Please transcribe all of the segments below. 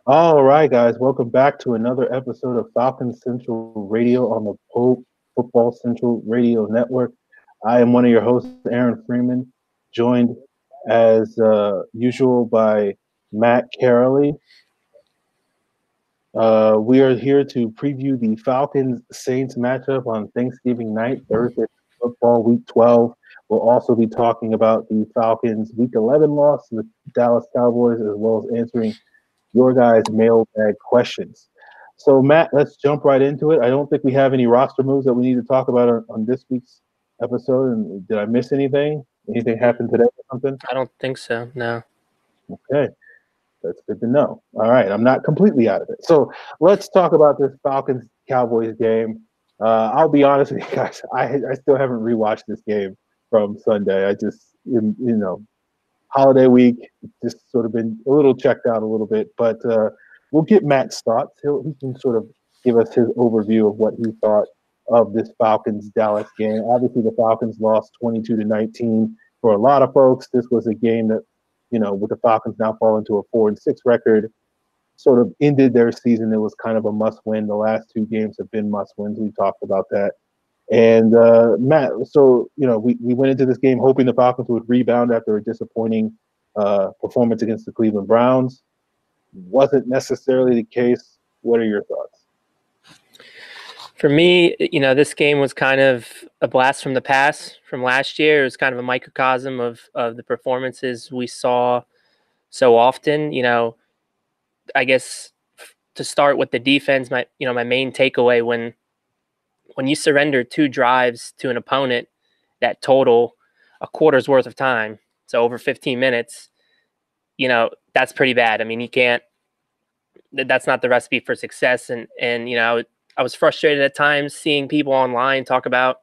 All right, guys, welcome back to another episode of Falcons Central Radio on the Football Central Radio Network. I am one of your hosts, Aaron Freeman, joined as usual by Matt Karoly. We are here to preview the Falcons Saints matchup on Thanksgiving night, Thursday football, week 12. We'll also be talking about the Falcons' week 11 loss to the Dallas Cowboys, as well as answering your guys' mailbag questions. So, Matt, let's jump right into it. I don't think we have any roster moves that we need to talk about on this week's episode. And did I miss anything? Anything happened today or something? I don't think so. No. Okay, that's good to know. All right, I'm not completely out of it. So let's talk about this Falcons Cowboys game. I'll be honest with you guys. I still haven't rewatched this game from Sunday. I just holiday week, just sort of been a little checked out a little bit. But we'll get Matt's thoughts. He can sort of give us his overview of what he thought of this Falcons Dallas game. Obviously, the Falcons lost 22-19. For a lot of folks, this was a game that, with the Falcons now falling to a 4-6 record, sort of ended their season. It was kind of a must-win. The last two games have been must-wins. We talked about that. And Matt, so we went into this game hoping the Falcons would rebound after a disappointing performance against the Cleveland Browns. Wasn't necessarily the case. What are your thoughts? For me, this game was kind of a blast from the past from last year. It was kind of a microcosm of the performances we saw so often. I guess to start with the defense, my main takeaway when you surrender 2 drives to an opponent that total a quarter's worth of time, so over 15 minutes, that's pretty bad. I mean, you can't. That's not the recipe for success. And I was frustrated at times seeing people online talk about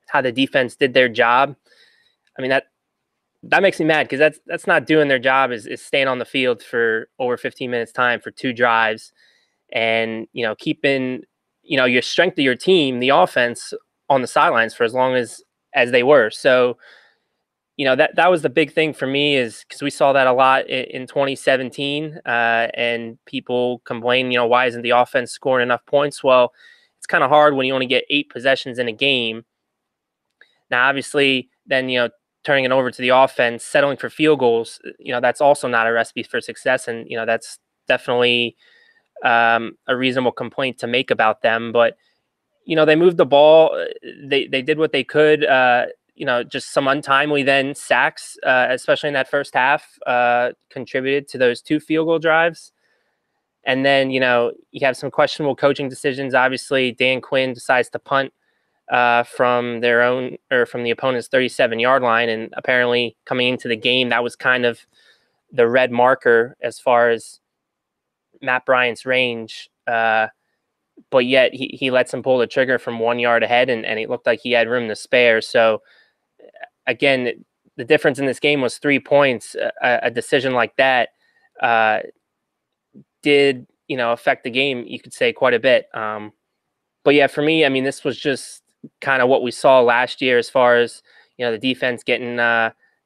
how the defense did their job. I mean, that makes me mad because that's not doing their job. Is staying on the field for over 15 minutes time for 2 drives, and keeping your strength of your team, the offense, on the sidelines for as long as they were. So that was the big thing for me, is because we saw that a lot in 2017, and people complain, why isn't the offense scoring enough points? Well, it's kind of hard when you only get 8 possessions in a game. Now, obviously, then turning it over to the offense, settling for field goals, that's also not a recipe for success, and that's definitely a reasonable complaint to make about them. But they moved the ball, they did what they could. Just some untimely then sacks, especially in that first half, contributed to those 2 field goal drives. And then, you have some questionable coaching decisions. Obviously, Dan Quinn decides to punt from the opponent's 37-yard line. And apparently coming into the game, that was kind of the red marker as far as Matt Bryant's range. But yet he lets him pull the trigger from 1 yard ahead, and it looked like he had room to spare. So, again, the difference in this game was 3 points. A decision like that did, affect the game, you could say, quite a bit. But yeah, for me, I mean, this was just kind of what we saw last year as far as, the defense getting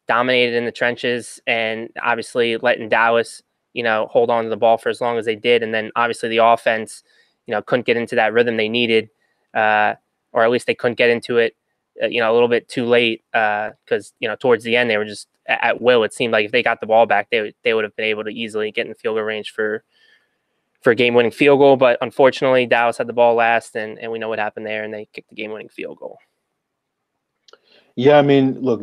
dominated in the trenches, and obviously letting Dallas, hold on to the ball for as long as they did. And then obviously the offense, couldn't get into that rhythm they needed, or at least they couldn't get into it a little bit too late, because towards the end they were just at will. It seemed like if they got the ball back, they would have been able to easily get in field goal range for a game-winning field goal. But unfortunately, Dallas had the ball last, and we know what happened there, and they kicked the game-winning field goal. Yeah, I mean, look,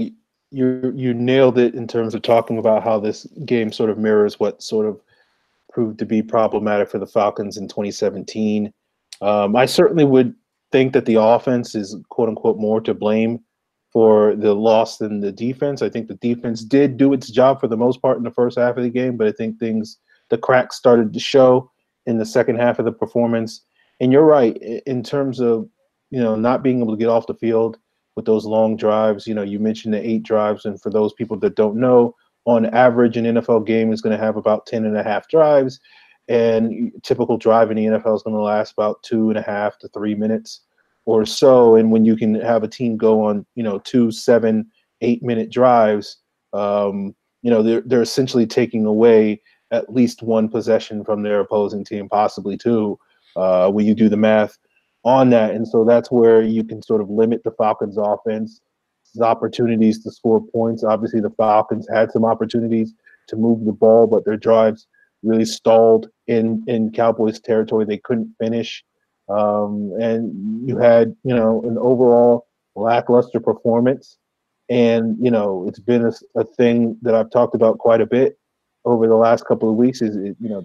you nailed it in terms of talking about how this game sort of mirrors what sort of proved to be problematic for the Falcons in 2017. I certainly would think that the offense is quote unquote more to blame for the loss than the defense. I think the defense did do its job for the most part in the first half of the game, but I think the cracks started to show in the second half of the performance. And you're right in terms of, not being able to get off the field with those long drives. You mentioned the 8 drives, and for those people that don't know, on average, an NFL game is going to have about 10 and a half drives, and typical drive in the NFL is going to last about 2.5 to 3 minutes or so. And when you can have a team go on, 2, 7, 8 minute drives, they're essentially taking away at least one possession from their opposing team, possibly two, when you do the math on that. And so that's where you can sort of limit the Falcons' offense, opportunities to score points. Obviously, the Falcons had some opportunities to move the ball, but their drives really stalled in Cowboys territory. They couldn't finish. And you had, an overall lackluster performance. And, it's been a thing that I've talked about quite a bit over the last couple of weeks is,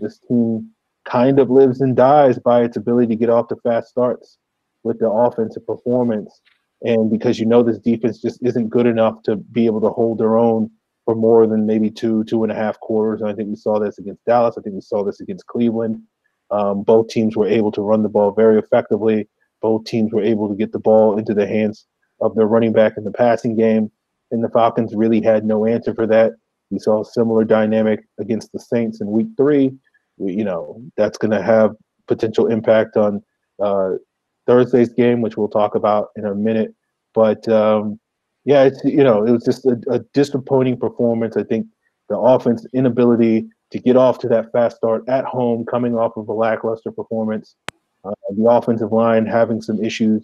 this team kind of lives and dies by its ability to get off to fast starts with the offensive performance. And because this defense just isn't good enough to be able to hold their own for more than maybe 2.5 quarters. And I think we saw this against Dallas. I think we saw this against Cleveland. Both teams were able to run the ball very effectively. Both teams were able to get the ball into the hands of their running back in the passing game. And the Falcons really had no answer for that. We saw a similar dynamic against the Saints in week 3. That's going to have potential impact on Thursday's game, which we'll talk about in a minute. But it was just a disappointing performance. I think the offense inability to get off to that fast start at home, coming off of a lackluster performance, the offensive line having some issues,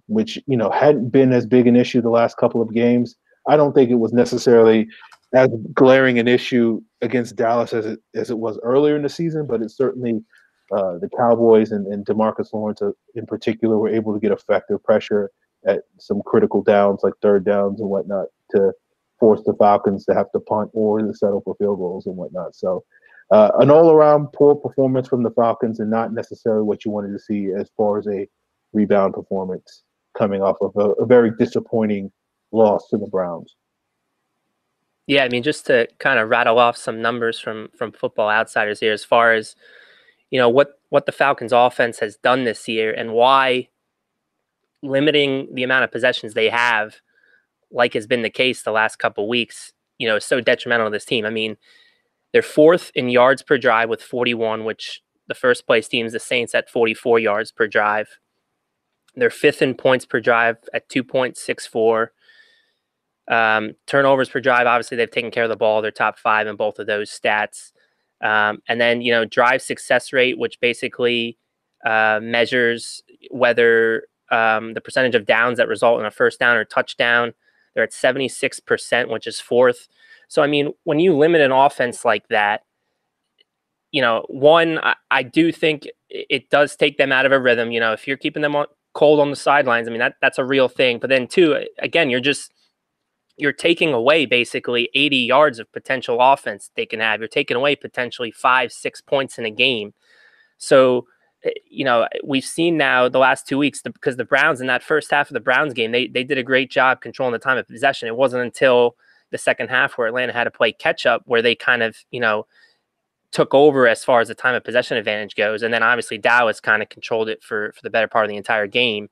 which hadn't been as big an issue the last couple of games. I don't think it was necessarily as glaring an issue against Dallas as it was earlier in the season, but it's certainly the Cowboys and DeMarcus Lawrence in particular were able to get effective pressure at some critical downs like third downs and whatnot to force the Falcons to have to punt or to settle for field goals and whatnot. So an all-around poor performance from the Falcons and not necessarily what you wanted to see as far as a rebound performance coming off of a very disappointing loss to the Browns. Yeah, I mean, just to kind of rattle off some numbers from Football Outsiders here as far as, what the Falcons offense has done this year and why limiting the amount of possessions they have, like has been the case the last couple of weeks, is so detrimental to this team. I mean, they're 4th in yards per drive with 41, which the first place team is the Saints at 44 yards per drive. They're 5th in points per drive at 2.64. Turnovers per drive, obviously they've taken care of the ball. They're top 5 in both of those stats. And then, drive success rate, which basically measures whether the percentage of downs that result in a first down or touchdown. They're at 76%, which is 4th. So, I mean, when you limit an offense like that, one, I do think it does take them out of a rhythm. If you're keeping them cold on the sidelines, I mean, that's a real thing. But then, two, again, you're taking away basically 80 yards of potential offense they can have. You're taking away potentially 5-6 points in a game. So, we've seen now the last 2 weeks, because the Browns in that first half of the Browns game, they did a great job controlling the time of possession. It wasn't until the second half where Atlanta had to play catch up where they kind of, took over as far as the time of possession advantage goes. And then obviously Dallas kind of controlled it for the better part of the entire game.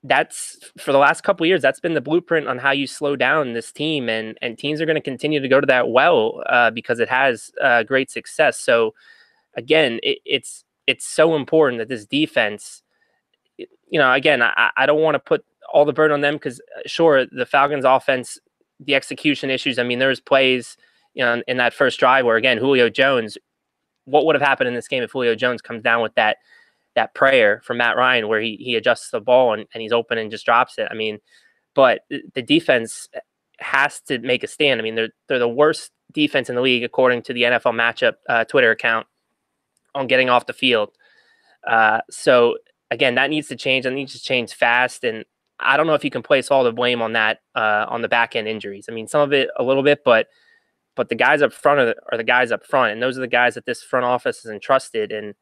That's for the last couple of years, that's been the blueprint on how you slow down this team, and teams are going to continue to go to that because it has great success. So again, it's so important that this defense, again, I don't want to put all the burden on them because sure, the Falcons offense, the execution issues. I mean, there's plays, in that first drive where, again, Julio Jones, what would have happened in this game if Julio Jones comes down with that prayer from Matt Ryan where he adjusts the ball and he's open and just drops it. I mean, but the defense has to make a stand. I mean, they're the worst defense in the league according to the NFL Matchup Twitter account on getting off the field. So again, that needs to change. That needs to change fast. And I don't know if you can place all the blame on that on the back end injuries. I mean, some of it a little bit, but the guys up front are the guys up front, and those are the guys that this front office has entrusted. And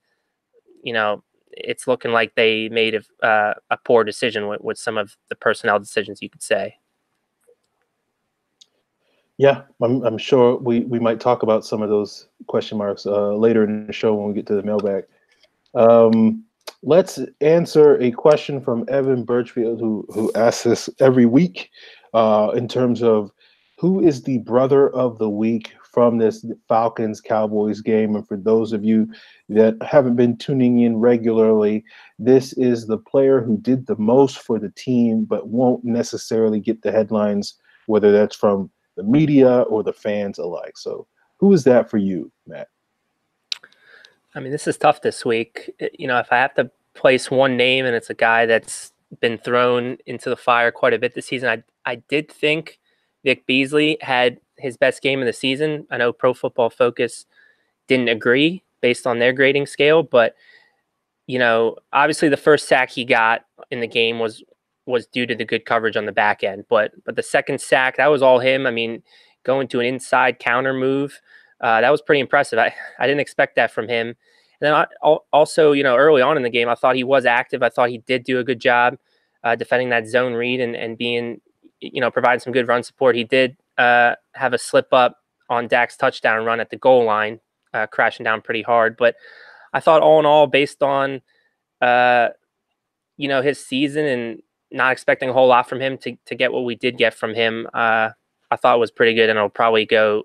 it's looking like they made a poor decision with some of the personnel decisions, you could say. Yeah, I'm sure we might talk about some of those question marks later in the show when we get to the mailbag. Let's answer a question from Evan Birchfield, who asks this every week in terms of who is the brother of the week from this Falcons-Cowboys game. And for those of you that haven't been tuning in regularly, this is the player who did the most for the team but won't necessarily get the headlines, whether that's from the media or the fans alike. So Who is that for you, Matt? I mean, this is tough this week. If I have to place one name, and it's a guy that's been thrown into the fire quite a bit this season, I did think Vic Beasley had his best game of the season. I know Pro Football Focus didn't agree based on their grading scale, but obviously the first sack he got in the game was due to the good coverage on the back end, but the second sack, that was all him. I mean, going to an inside counter move, that was pretty impressive. I didn't expect that from him. And then also, early on in the game, I thought he was active. I thought he did do a good job defending that zone read and being, providing some good run support. He did have a slip up on Dak's touchdown run at the goal line, crashing down pretty hard. But I thought all in all, based on, his season and not expecting a whole lot from him to get what we did get from him, I thought it was pretty good, and it'll probably go,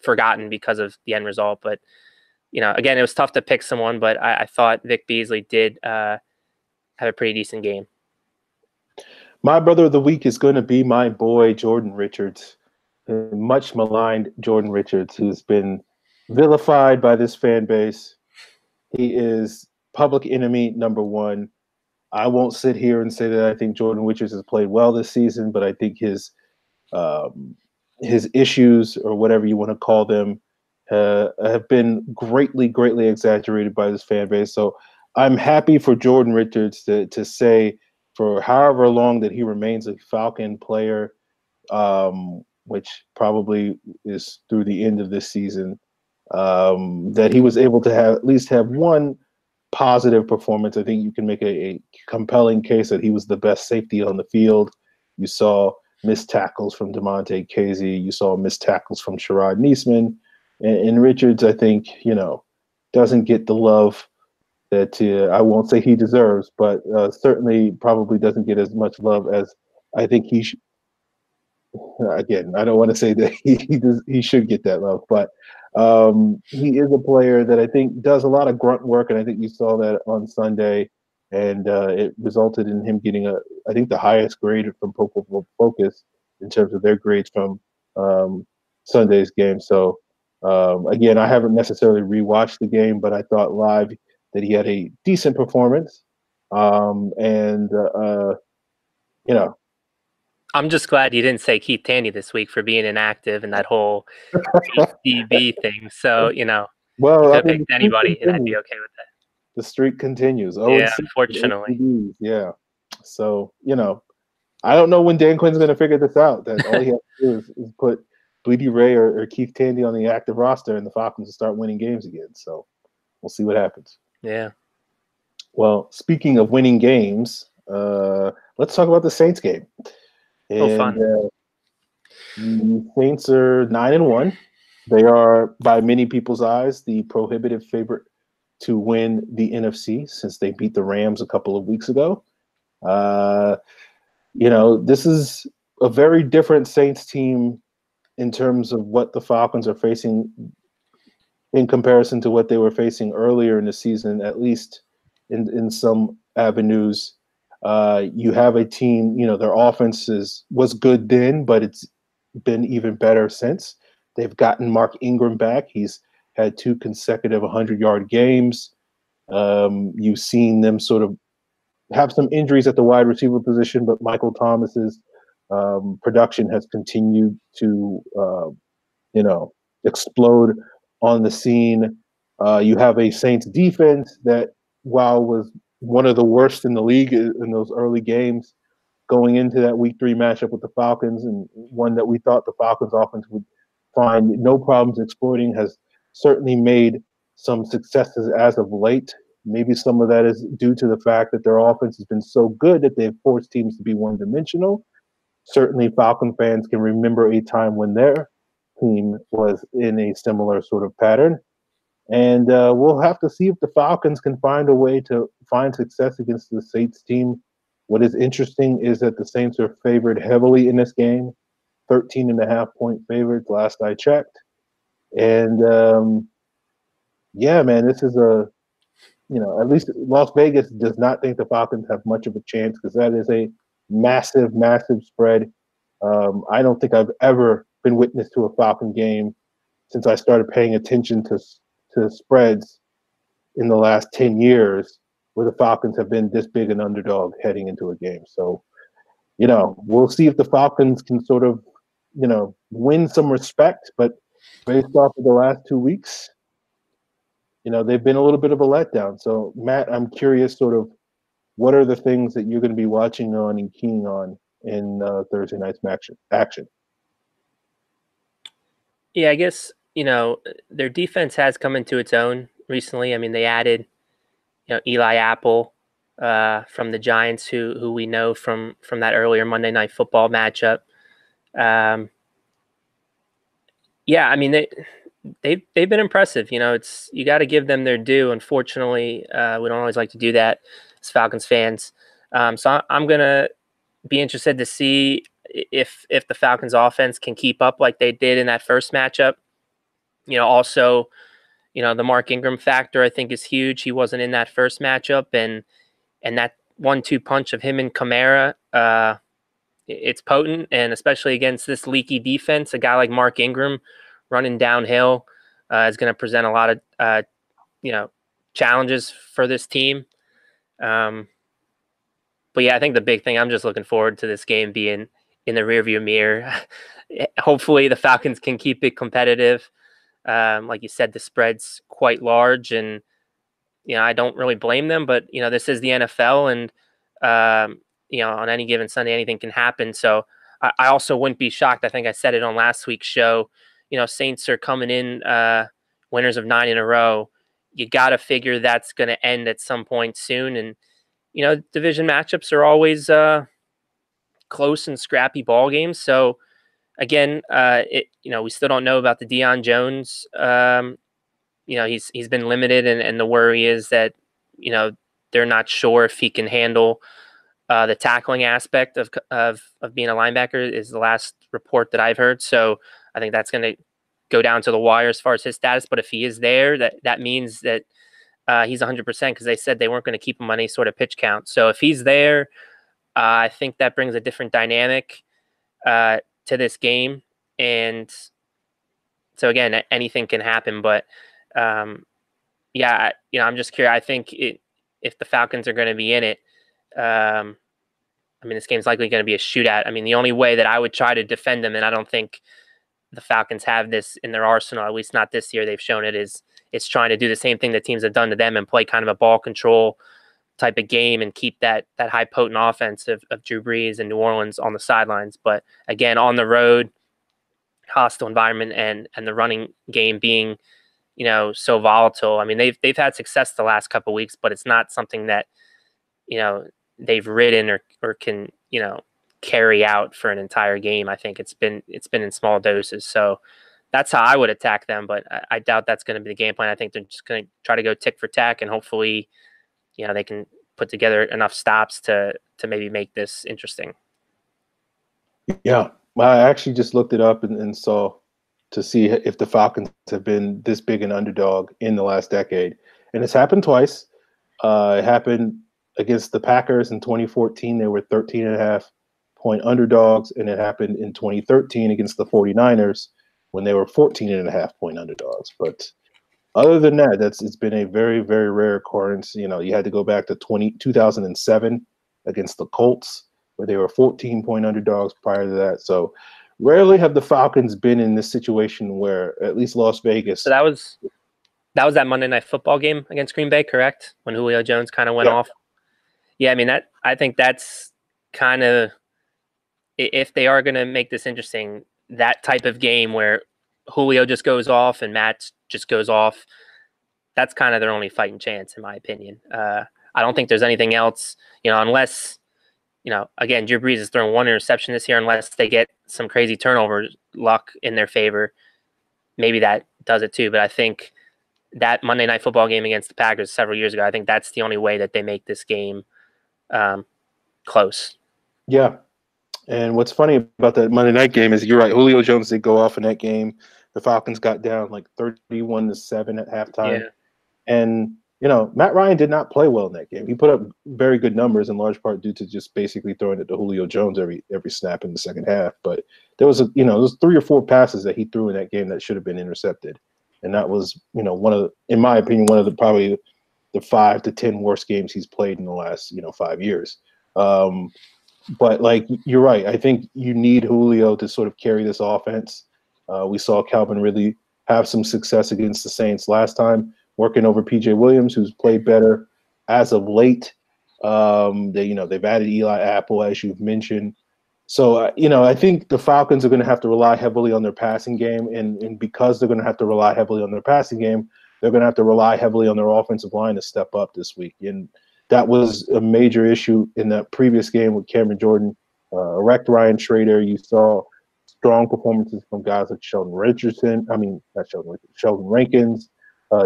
forgotten because of the end result. But, again, it was tough to pick someone, but I thought Vic Beasley did have a pretty decent game. My brother of the week is going to be my boy, Jordan Richards, much maligned Jordan Richards, who's been vilified by this fan base. He is public enemy number one. I won't sit here and say that I think Jordan Richards has played well this season, but I think his issues, or whatever you want to call them, have been greatly exaggerated by this fan base. So I'm happy for Jordan Richards to say, for however long that he remains a Falcon player, which probably is through the end of this season, that he was able to at least have one positive performance. I think you can make a compelling case that he was the best safety on the field. You saw missed tackles from DeMonte Casey. You saw missed tackles from Sherrod Niesman. And Richards, I think, doesn't get the love that I won't say he deserves, but certainly probably doesn't get as much love as I think he should. Again, I don't want to say that he should get that love, but he is a player that I think does a lot of grunt work, and I think you saw that on Sunday, and it resulted in him getting I think the highest grade from Pro Football Focus in terms of their grades from Sunday's game. So again, I haven't necessarily rewatched the game, but I thought live that he had a decent performance, and I'm just glad you didn't say Keith Tandy this week for being inactive and that whole HDB thing. So, well, you could have picked anybody, and I'd be okay with that. The streak continues. Yeah, unfortunately. Yeah. So, I don't know when Dan Quinn's going to figure this out, that all he has to do is put Bleedy Ray or Keith Tandy on the active roster, and the Falcons will start winning games again. So we'll see what happens. Yeah. Well, speaking of winning games, let's talk about the Saints game. And, fun. The Saints are 9-1. They are, by many people's eyes, the prohibitive favorite to win the NFC since they beat the Rams a couple of weeks ago. This is a very different Saints team in terms of what the Falcons are facing in comparison to what they were facing earlier in the season, at least in some avenues. You have a team, their offense was good then, but it's been even better since. They've gotten Mark Ingram back. He's had 2 consecutive 100-yard games. You've seen them sort of have some injuries at the wide receiver position, but Michael Thomas's production has continued to, explode on the scene. You have a Saints defense that, while was one of the worst in the league in those early games, going into that Week 3 matchup with the Falcons, and one that we thought the Falcons offense would find no problems exploiting, has certainly made some successes as of late. Maybe some of that is due to the fact that their offense has been so good that they've forced teams to be one-dimensional. Certainly Falcon fans can remember a time when their team was in a similar sort of pattern. And we'll have to see if the Falcons can find a way to find success against the Saints team. What is interesting is that the Saints are favored heavily in this game, 13.5-point favorites last I checked. And, yeah, man, this is at least Las Vegas does not think the Falcons have much of a chance, because that is a massive, massive spread. I don't think I've ever been witness to a Falcon game since I started paying attention to spreads in the last 10 years where the Falcons have been this big an underdog heading into a game. So, we'll see if the Falcons can sort of, win some respect. But based off of the last 2 weeks, they've been a little bit of a letdown. So, Matt, I'm curious sort of what are the things that you're going to be watching on and keying on in Thursday night's action? Yeah, I guess, their defense has come into its own recently. I mean, they added, Eli Apple from the Giants, who we know from that earlier Monday Night Football matchup. Yeah, I mean, they've been impressive. You got to give them their due. Unfortunately, we don't always like to do that as Falcons fans. So I'm gonna be interested to see if the Falcons offense can keep up like they did in that first matchup. Also, the Mark Ingram factor I think is huge. He wasn't in that first matchup, and that 1-2 punch of him and Kamara, it's potent, and especially against this leaky defense, a guy like Mark Ingram running downhill is going to present a lot of challenges for this team. But yeah, I think the big thing, I'm just looking forward to this game being in the rearview mirror. Hopefully the Falcons can keep it competitive. Like you said, the spread's quite large, and I don't really blame them. But this is the NFL, and on any given Sunday, anything can happen. So I also wouldn't be shocked. I think I said it on last week's show. Saints are coming in winners of 9 in a row. You got to figure that's going to end at some point soon, and division matchups are always close and scrappy ball games. So again, we still don't know about the Deion Jones. He's been limited, and the worry is that they're not sure if he can handle the tackling aspect of being a linebacker. Is the last report that I've heard. So I think that's going to go down to the wire as far as his status. But if he is there, that means that he's 100%, because they said they weren't going to keep him on any sort of pitch count. So if he's there, I think that brings a different dynamic to this game. And so again, anything can happen. But yeah, I'm just curious. I think if the Falcons are going to be in it, this game's likely going to be a shootout. I mean, the only way that I would try to defend them, and I don't think the Falcons have this in their arsenal, at least not this year, they've shown it's trying to do the same thing that teams have done to them and play kind of a ball control type of game and keep that high potent offense of Drew Brees and New Orleans on the sidelines. But again, on the road, hostile environment, and the running game being, so volatile. I mean, they've had success the last couple of weeks, but it's not something that, they've ridden or can, carry out for an entire game. I think it's been in small doses. So that's how I would attack them, but I doubt that's going to be the game plan. I think they're just going to try to go tick for tack, and hopefully, they can put together enough stops to maybe make this interesting. Yeah, I actually just looked it up and saw to see if the Falcons have been this big an underdog in the last decade. And it's happened twice. It happened against the Packers in 2014. They were 13.5-point underdogs. And it happened in 2013 against the 49ers when they were 14.5-point underdogs. But other than that, it's been a very, very rare occurrence. You had to go back to 2007 against the Colts, where they were 14-point underdogs prior to that. So rarely have the Falcons been in this situation where at least Las Vegas. So that was that Monday Night Football game against Green Bay, correct? When Julio Jones kind of went off. Yeah, I mean, I think that's kind of, if they are going to make this interesting, that type of game where Julio just goes off and Matt just goes off, that's kind of their only fighting chance, in my opinion. I don't think there's anything else, unless, again, Drew Brees is throwing one interception this year, unless they get some crazy turnover luck in their favor. Maybe that does it too. But I think that Monday Night Football game against the Packers several years ago, I think that's the only way that they make this game close. Yeah. And what's funny about that Monday night game is, you're right, Julio Jones did go off in that game. The Falcons got down like 31-7 at halftime. Yeah. And Matt Ryan did not play well in that game. He put up very good numbers in large part due to just basically throwing it to Julio Jones every snap in the second half. But there was there was 3 or 4 passes that he threw in that game that should have been intercepted, and that was one of in my opinion, one of the probably the 5 to 10 worst games he's played in the last 5 years. But like you're right, I think you need Julio to sort of carry this offense. We saw Calvin Ridley have some success against the Saints last time, working over PJ Williams, who's played better as of late. They've added Eli Apple, as you've mentioned. So I think the Falcons are going to have to rely heavily on their passing game, and because they're going to have to rely heavily on their passing game, they're going to have to rely heavily on their offensive line to step up this week. And that was a major issue in that previous game with Cameron Jordan, wrecked Ryan Schrader. You saw strong performances from guys like Sheldon Rankins,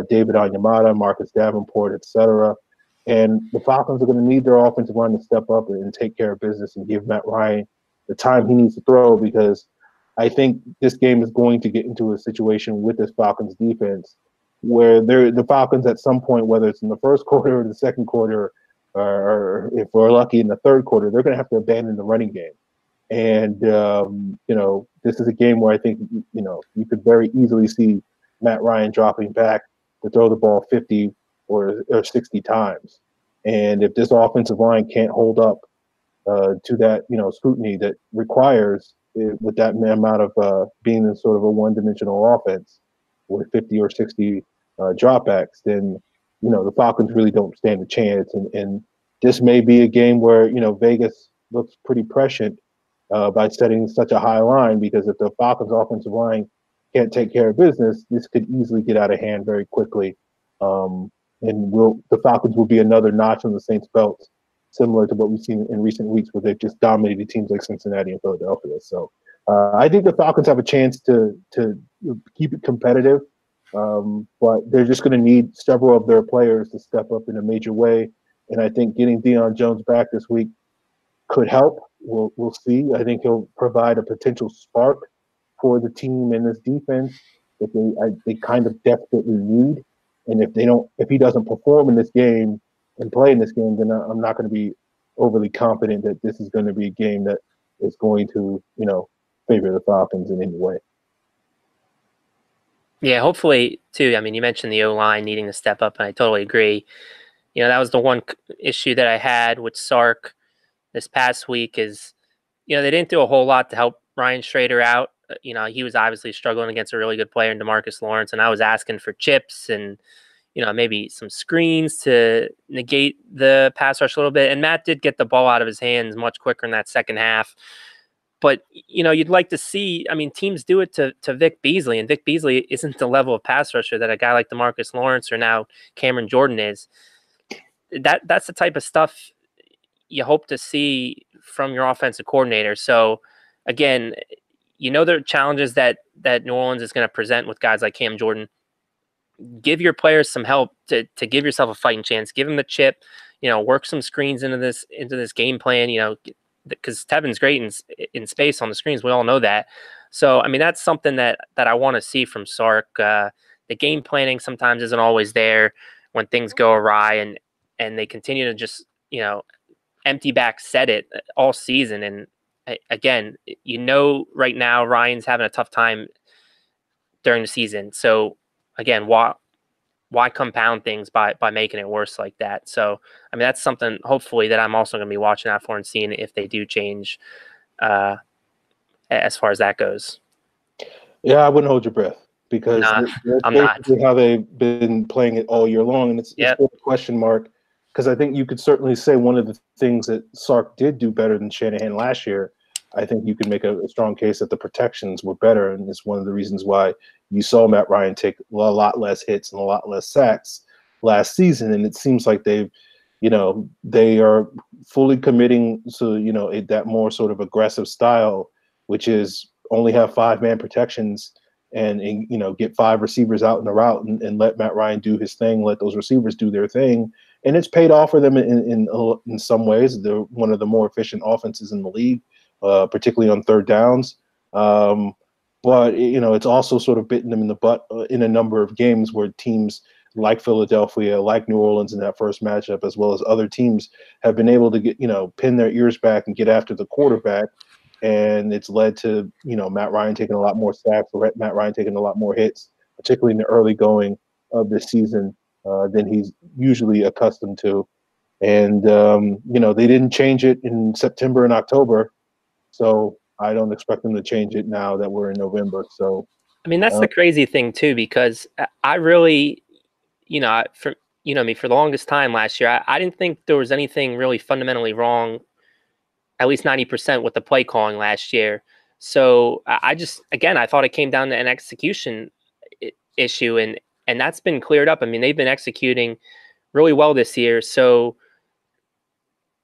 David Onyemata, Marcus Davenport, etc. And the Falcons are going to need their offensive line to step up and take care of business and give Matt Ryan the time he needs to throw, because I think this game is going to get into a situation with this Falcons defense where the Falcons at some point, whether it's in the first quarter or the second quarter, or if we're lucky in the third quarter, they're going to have to abandon the running game. And, this is a game where I think, you could very easily see Matt Ryan dropping back to throw the ball 50 or 60 times. And if this offensive line can't hold up to that, scrutiny that requires with that amount of being in sort of a one-dimensional offense with 50 or 60 dropbacks, then, the Falcons really don't stand a chance. And this may be a game where, Vegas looks pretty prescient by setting such a high line, because if the Falcons offensive line can't take care of business, this could easily get out of hand very quickly. And the Falcons will be another notch on the Saints' belts, similar to what we've seen in recent weeks where they've just dominated teams like Cincinnati and Philadelphia. So I think the Falcons have a chance to keep it competitive, but they're just going to need several of their players to step up in a major way. And I think getting Deion Jones back this week could help. We'll see. I think he'll provide a potential spark for the team in this defense that they kind of desperately need. And if he doesn't perform in this game and play in this game, then I'm not going to be overly confident that this is going to be a game that is going to, favor the Falcons in any way. Yeah, hopefully too. I mean, you mentioned the O-line needing to step up, and I totally agree. That was the one issue that I had with Sark this past week is, they didn't do a whole lot to help Ryan Schrader out. He was obviously struggling against a really good player in DeMarcus Lawrence, and I was asking for chips and, maybe some screens to negate the pass rush a little bit. And Matt did get the ball out of his hands much quicker in that second half. But, you'd like to see, teams do it to Vic Beasley, and Vic Beasley isn't the level of pass rusher that a guy like DeMarcus Lawrence or now Cameron Jordan is. That's the type of stuff you hope to see from your offensive coordinator. So again, there are challenges that New Orleans is going to present with guys like Cam Jordan. Give your players some help to give yourself a fighting chance. Give them the chip, work some screens into this game plan, because Tevin's great in space on the screens. We all know that. So, that's something that I want to see from Sark. The game planning sometimes isn't always there when things go awry, and they continue to just, empty back set it all season. And again, right now Ryan's having a tough time during the season. So again, why compound things by making it worse like that? So, that's something hopefully that I'm also going to be watching out for and seeing if they do change as far as that goes. Yeah, I wouldn't hold your breath, because that's basically how they've been playing it all year long. And it's a question mark, because I think you could certainly say one of the things that Sark did do better than Shanahan last year, I think you can make a strong case that the protections were better. And it's one of the reasons why you saw Matt Ryan take a lot less hits and a lot less sacks last season. And it seems like they are fully committing to, that more sort of aggressive style, which is only have 5-man protections and get 5 receivers out in the route and let Matt Ryan do his thing, let those receivers do their thing. And it's paid off for them in some ways. They're one of the more efficient offenses in the league, particularly on third downs. But it's also sort of bitten them in the butt in a number of games where teams like Philadelphia, like New Orleans in that first matchup, as well as other teams, have been able to get, pin their ears back and get after the quarterback. And it's led to, Matt Ryan taking a lot more sacks, Matt Ryan taking a lot more hits, particularly in the early going of this season than he's usually accustomed to. And, they didn't change it in September and October. So I don't expect them to change it now that we're in November. So, I mean, that's the crazy thing too, because I really, for me, for the longest time last year, I didn't think there was anything really fundamentally wrong, at least 90% with the play calling last year. So I just, again, I thought it came down to an execution issue, and that's been cleared up. I mean, they've been executing really well this year. So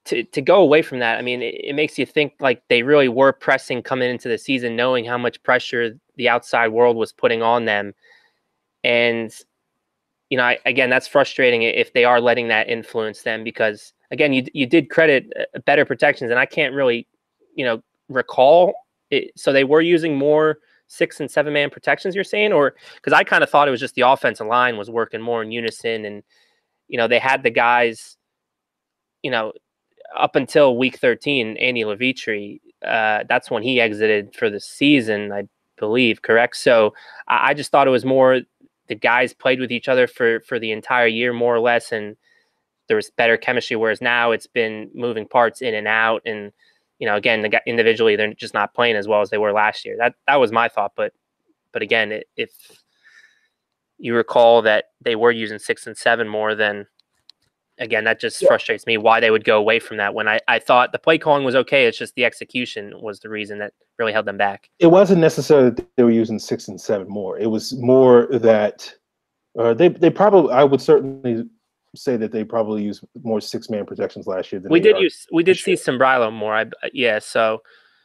to go away from that, I mean, it makes you think like they really were pressing coming into the season, knowing how much pressure the outside world was putting on them. And, again, that's frustrating if they are letting that influence them, because, again, you did credit better protections, and I can't really, recall it. So they were using more 6 and 7 man protections, you're saying? Or because I kind of thought it was just the offensive line was working more in unison, and, they had the guys, up until week 13, Andy Levitri, that's when he exited for the season, I believe, correct? So I just thought it was more the guys played with each other for the entire year, more or less, and there was better chemistry, whereas now it's been moving parts in and out. And, again, individually, they're just not playing as well as they were last year. That was my thought. But again, if you recall that they were using 6 and 7 more, than again, that just frustrates me why they would go away from that when I thought the play calling was okay. It's just the execution was the reason that really held them back. It wasn't necessarily that they were using 6 and 7 more. It was more that they probably, I would certainly say that they probably used more 6-man protections last year than we did see Sombrilo more. So.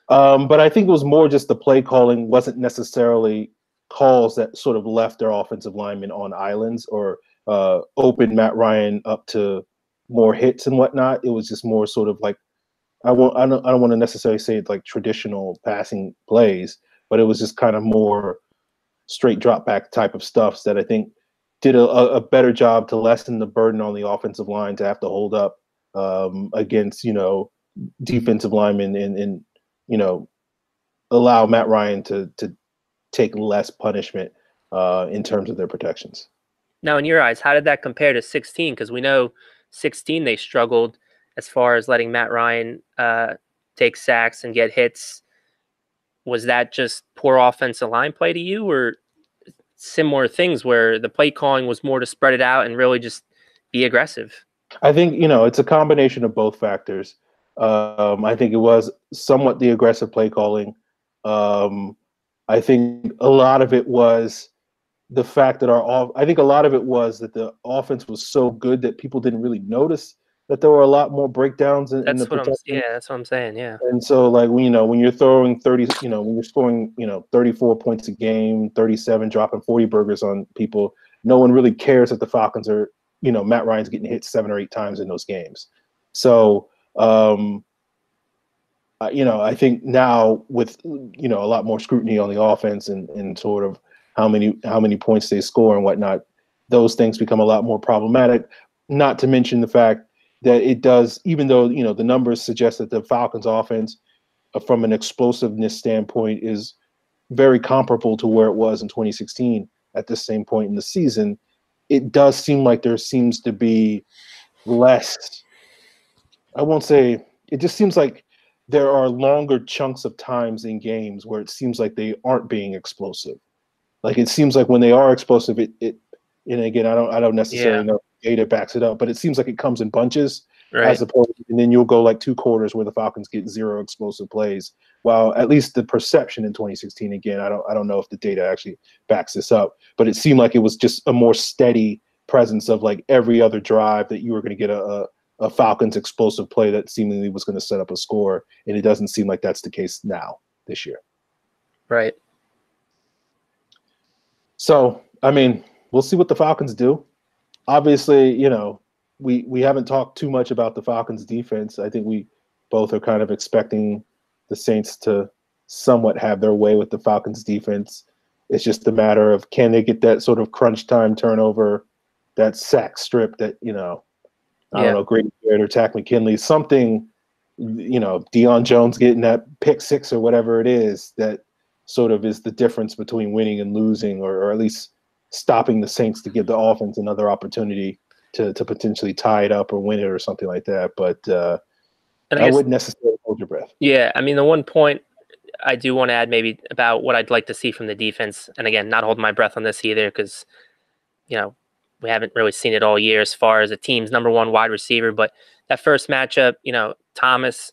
But I think it was more just the play calling wasn't necessarily calls that sort of left their offensive linemen on islands or opened Matt Ryan up to more hits and whatnot. It was just more sort of like I don't want to necessarily say like traditional passing plays, but it was just kind of more straight drop back type of stuff that I think did a better job to lessen the burden on the offensive line to have to hold up against defensive linemen and allow Matt Ryan to take less punishment in terms of their protections. Now, in your eyes, how did that compare to 16? Because we know 16 they struggled as far as letting Matt Ryan take sacks and get hits. Was that just poor offensive line play to you, or similar things where the play calling was more to spread it out and really just be aggressive? I think, it's a combination of both factors. I think it was somewhat the aggressive play calling. I think a lot of it was the fact that I think a lot of it was that the offense was so good that people didn't really notice that there were a lot more breakdowns in the protection. That's what I'm saying. Yeah. And so like, when you're throwing 30, when you're scoring, 34 points a game, 37, dropping 40 burgers on people, no one really cares that the Falcons are, Matt Ryan's getting hit 7 or 8 times in those games. So, I think now with, a lot more scrutiny on the offense and sort of how many points they score and whatnot, those things become a lot more problematic, not to mention the fact that it does, even though, the numbers suggest that the Falcons offense from an explosiveness standpoint is very comparable to where it was in 2016 at the same point in the season, it does seem like there seems to be less, I won't say, it just seems like there are longer chunks of times in games where it seems like they aren't being explosive. Like it seems like when they are explosive, it and again, I don't necessarily know if data backs it up, but it seems like it comes in bunches, right, as opposed, and then you'll go like 2 quarters where the Falcons get 0 explosive plays. While at least the perception in 2016, again, I don't know if the data actually backs this up, but it seemed like it was just a more steady presence of like every other drive that you were going to get a Falcons explosive play that seemingly was going to set up a score, and it doesn't seem like that's the case now this year. Right. So, I mean, we'll see what the Falcons do. Obviously, we haven't talked too much about the Falcons defense. I think we both are kind of expecting the Saints to somewhat have their way with the Falcons defense. It's just a matter of, can they get that sort of crunch time turnover that sack strip that, I don't Yeah. know, Grady Jarrett or Tack McKinley, something, Deion Jones getting that pick six or whatever it is that sort of is the difference between winning and losing, or at least stopping the Saints to give the offense another opportunity to potentially tie it up or win it or something like that. But And I wouldn't necessarily hold your breath. Yeah, I mean, the one point I do want to add maybe about what I'd like to see from the defense, and again, not holding my breath on this either because, we haven't really seen it all year as far as a team's number one wide receiver. But that first matchup, Thomas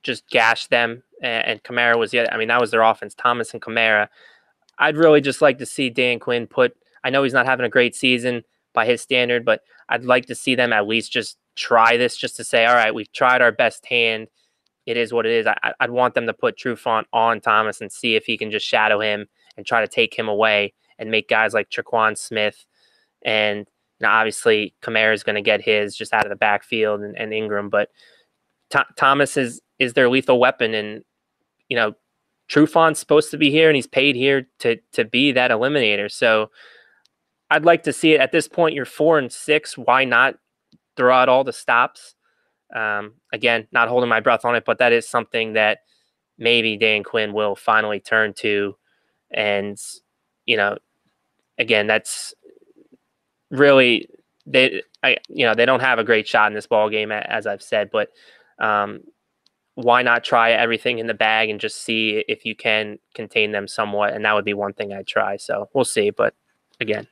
just gashed them, and Kamara was that was their offense, Thomas and Kamara. I'd really just like to see Dan Quinn I know he's not having a great season by his standard, but I'd like to see them at least just try this, just to say, all right, we've tried our best hand. It is what it is. I'd want them to put Trufant on Thomas and see if he can just shadow him and try to take him away and make guys like Tre'Quan Smith and obviously Kamara is going to get his just out of the backfield and Ingram, but Thomas is their lethal weapon, and Trufant's supposed to be here and he's paid here to be that eliminator. So I'd like to see it at this point. You're 4-6. Why not throw out all the stops? Again, not holding my breath on it, but that is something that maybe Dan Quinn will finally turn to. And, again, that's really, they don't have a great shot in this ball game, as I've said, but why not try everything in the bag and just see if you can contain them somewhat? And that would be one thing I'd try. So we'll see. But again.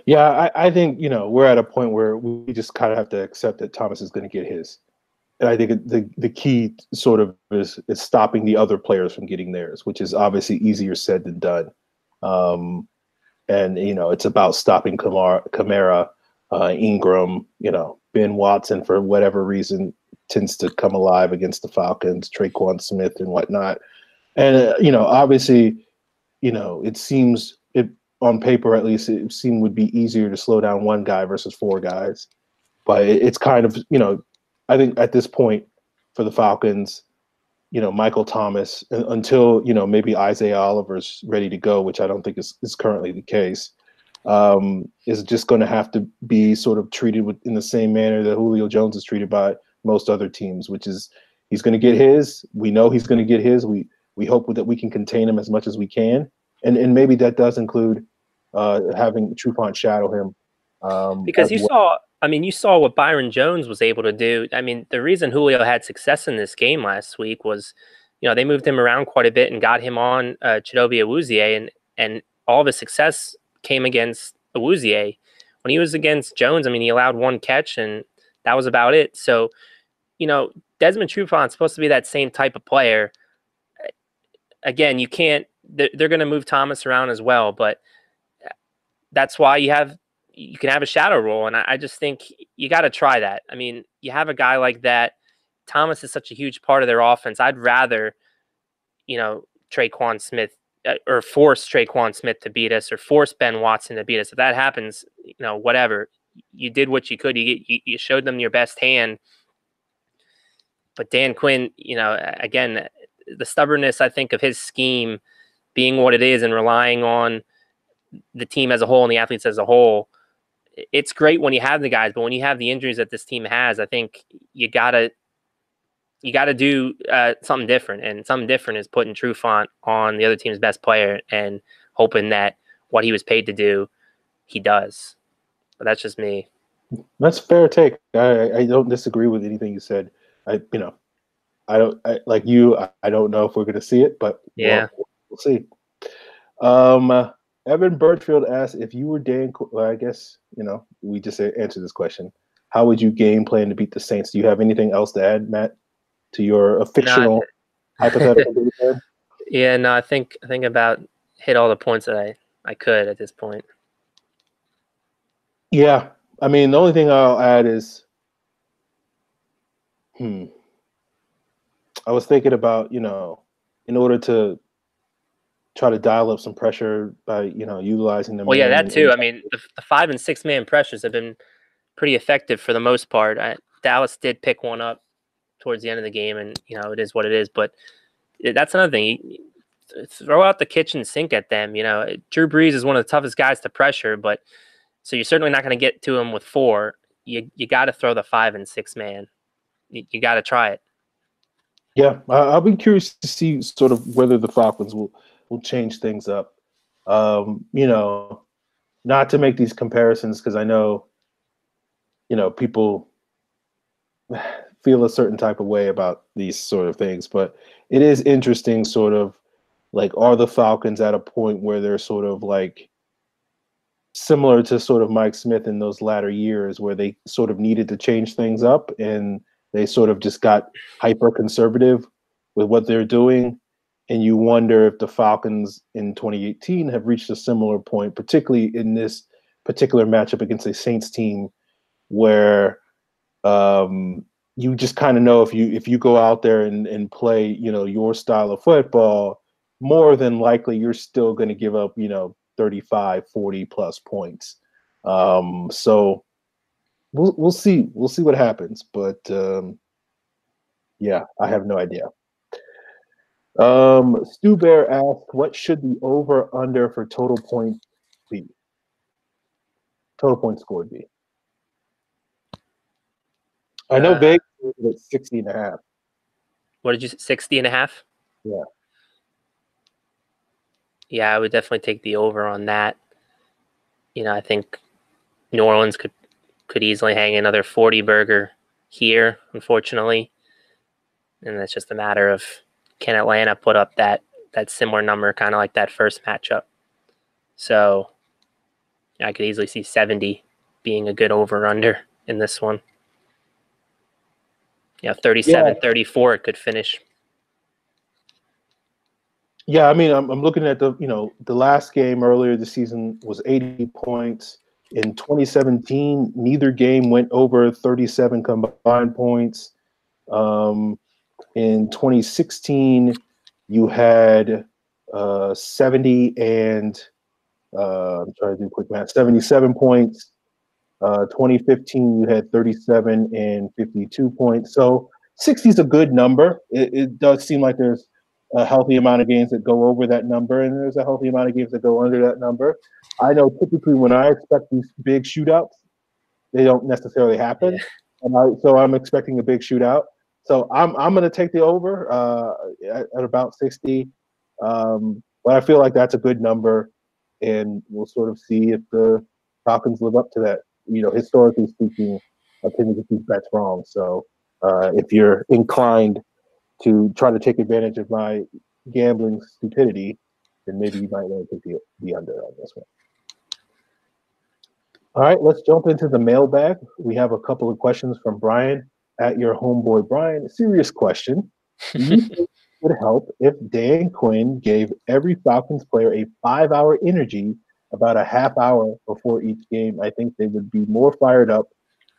Yeah, I think, we're at a point where we just kind of have to accept that Thomas is going to get his. And I think the key sort of is stopping the other players from getting theirs, which is obviously easier said than done. And, it's about stopping Kamara, Ingram, Ben Watson, for whatever reason, tends to come alive against the Falcons, Tre'Quan Smith and whatnot. And, obviously, it seems on paper, at least, it would be easier to slow down one guy versus four guys. But it's kind of, I think at this point for the Falcons, Michael Thomas, until, maybe Isaiah Oliver's ready to go, which I don't think is currently the case, is just going to have to be sort of treated in the same manner that Julio Jones is treated by most other teams, which is he's going to get his. We know he's going to get his. We hope that we can contain him as much as we can. And maybe that does include having Trufant shadow him. Because you saw what Byron Jones was able to do. I mean, the reason Julio had success in this game last week was, they moved him around quite a bit and got him on Chidobe Awuzie, and all of his success came against Awuzie. When he was against Jones, he allowed one catch, and that was about it. So, Desmond Trufant's supposed to be that same type of player. Again, you can't. They're going to move Thomas around as well, but that's why you can have a shadow role. And I just think you got to try that. You have a guy like that. Thomas is such a huge part of their offense. I'd rather, Tre'Quan Smith or force Tre'Quan Smith to beat us or force Ben Watson to beat us. If that happens, whatever. You did what you could. You showed them your best hand. But Dan Quinn, again, the stubbornness, I think, of his scheme being what it is and relying on the team as a whole and the athletes as a whole, it's great when you have the guys, but when you have the injuries that this team has, I think you gotta do something different, and something different is putting Trufant on the other team's best player and hoping that what he was paid to do, he does. But that's just me. That's a fair take. I don't disagree with anything you said. I don't know if we're going to see it, but yeah, we'll see. Evan Birchfield asked if you were Dan. Well, I guess we just answered this question. How would you game plan to beat the Saints? Do you have anything else to add, Matt, to your fictional hypothetical game plan? Yeah, no, I think about hit all the points that I could at this point. Yeah, the only thing I'll add is, I was thinking about, in order to try to dial up some pressure by, utilizing them. Well, yeah, that too. The 5 and 6 man pressures have been pretty effective for the most part. Dallas did pick one up towards the end of the game, and it is what it is. But that's another thing. You throw out the kitchen sink at them. Drew Brees is one of the toughest guys to pressure, but So you're certainly not going to get to him with 4. You got to throw the 5 and 6 man. You got to try it. Yeah, I'll be curious to see sort of whether the Falcons will change things up. You know, not to make these comparisons because I know, people feel a certain type of way about these sort of things, but it is interesting, sort of like, are the Falcons at a point where they're sort of like similar to sort of Mike Smith in those latter years where they sort of needed to change things up and they sort of just got hyper conservative with what they're doing. And you wonder if the Falcons in 2018 have reached a similar point, particularly in this particular matchup against a Saints team where you just kind of know if you go out there and play, your style of football, more than likely you're still going to give up, 35, 40 plus points. So we'll see. We'll see what happens. But yeah, I have no idea. Stu Bear asked, what should the over under for total points be? Total points scored be? I know Vegas is at 60.5. What did you say? 60.5? Yeah. Yeah, I would definitely take the over on that. I think New Orleans could easily hang another 40 burger here, unfortunately. And it's just a matter of, can Atlanta put up that similar number, kind of like that first matchup. So I could easily see 70 being a good over-under in this one. 37-34 it could finish. Yeah, I mean, I'm looking at the last game earlier this season was 80 points. In 2017, neither game went over 37 combined points. In 2016, you had 70 and I'm trying to do quick math, 77 points. 2015, you had 37 and 52 points. So 60 is a good number. It does seem like there's a healthy amount of games that go over that number, and there's a healthy amount of games that go under that number. I know typically when I expect these big shootouts, they don't necessarily happen. Yeah. So I'm expecting a big shootout. So I'm going to take the over at about 60. But I feel like that's a good number, and we'll sort of see if the Falcons live up to that. Historically speaking, I tend to get these bets wrong. So if you're inclined to try to take advantage of my gambling stupidity, then maybe you might want to take the under on this one. All right, let's jump into the mailbag. We have a couple of questions from Brian at your homeboy Brian. A serious question. Do you think it would help if Dan Quinn gave every Falcons player a 5-hour energy about a half hour before each game? I think they would be more fired up,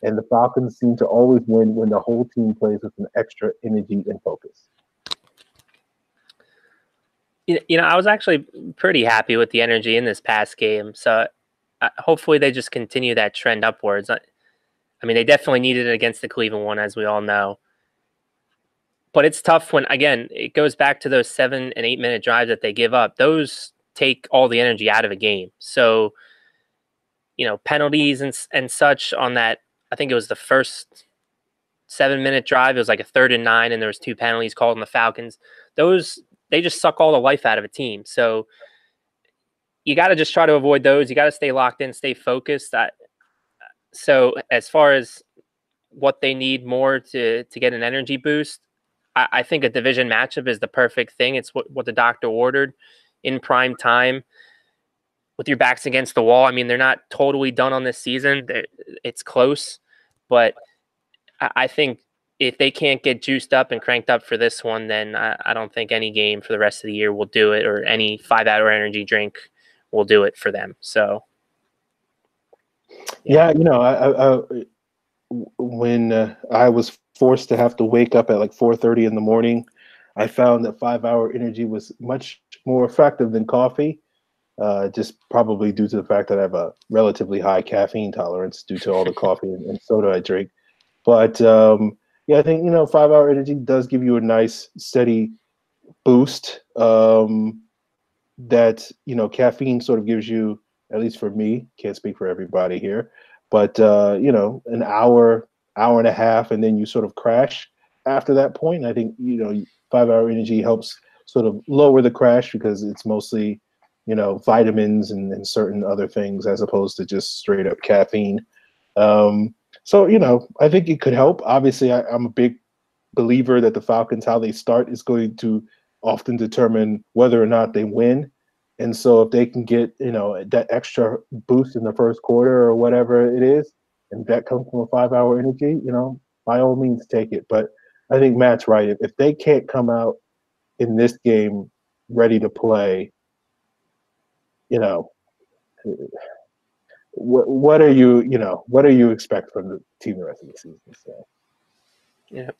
and the Falcons seem to always win when the whole team plays with an extra energy and focus. I was actually pretty happy with the energy in this past game. So hopefully they just continue that trend upwards. I mean, they definitely needed it against the Cleveland one, as we all know. But it's tough when, again, it goes back to those 7 and 8 minute drives that they give up. Those take all the energy out of a game. So, penalties and such on that, I think it was the first 7-minute drive. It was like a 3rd and 9, and there was 2 penalties called on the Falcons. Those, they just suck all the life out of a team. So you got to just try to avoid those. You got to stay locked in, stay focused. So as far as what they need more to get an energy boost, I think a division matchup is the perfect thing. It's what the doctor ordered in prime time with your backs against the wall. I mean, they're not totally done on this season. It's close, but I think if they can't get juiced up and cranked up for this one, then I don't think any game for the rest of the year will do it, or any 5-hour energy drink will do it for them. So, yeah, when I was forced to have to wake up at like 4:30 in the morning, I found that 5-hour energy was much more effective than coffee. Just probably due to the fact that I have a relatively high caffeine tolerance due to all the coffee and soda I drink. But yeah, I think 5-hour energy does give you a nice steady boost. That caffeine sort of gives you at least for me. Can't speak for everybody here, but an hour and a half, and then you sort of crash after that point. I think 5 hour energy helps sort of lower the crash because it's mostly vitamins and certain other things as opposed to just straight up caffeine. So I think it could help. Obviously, I'm a big believer that the Falcons, how they start, is going to often determine whether or not they win. And so if they can get, that extra boost in the first quarter or whatever it is, and that comes from a 5 hour energy, by all means take it. But I think Matt's right. If they can't come out in this game ready to play, what are you expect from the team the rest of the season? So. Yeah.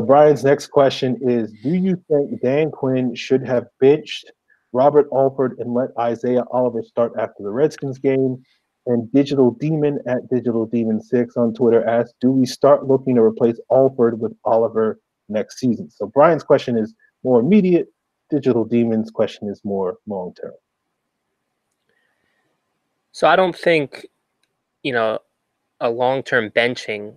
Brian's next question is: do you think Dan Quinn should have benched Robert Alford and let Isaiah Oliver start after the Redskins game? And Digital Demon at Digital Demon 6 on Twitter asks: do we start looking to replace Alford with Oliver next season? So Brian's question is more immediate. Digital Demon's question is more long term. So I don't think, a long-term benching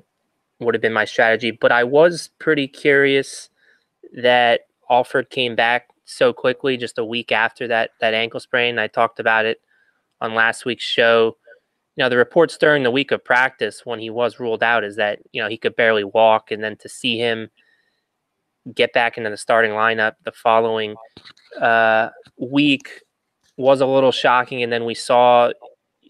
would have been my strategy, but I was pretty curious that Alford came back so quickly just a week after that ankle sprain. I talked about it on last week's show. The reports during the week of practice when he was ruled out is that, he could barely walk, and then to see him get back into the starting lineup the following week was a little shocking. And then we saw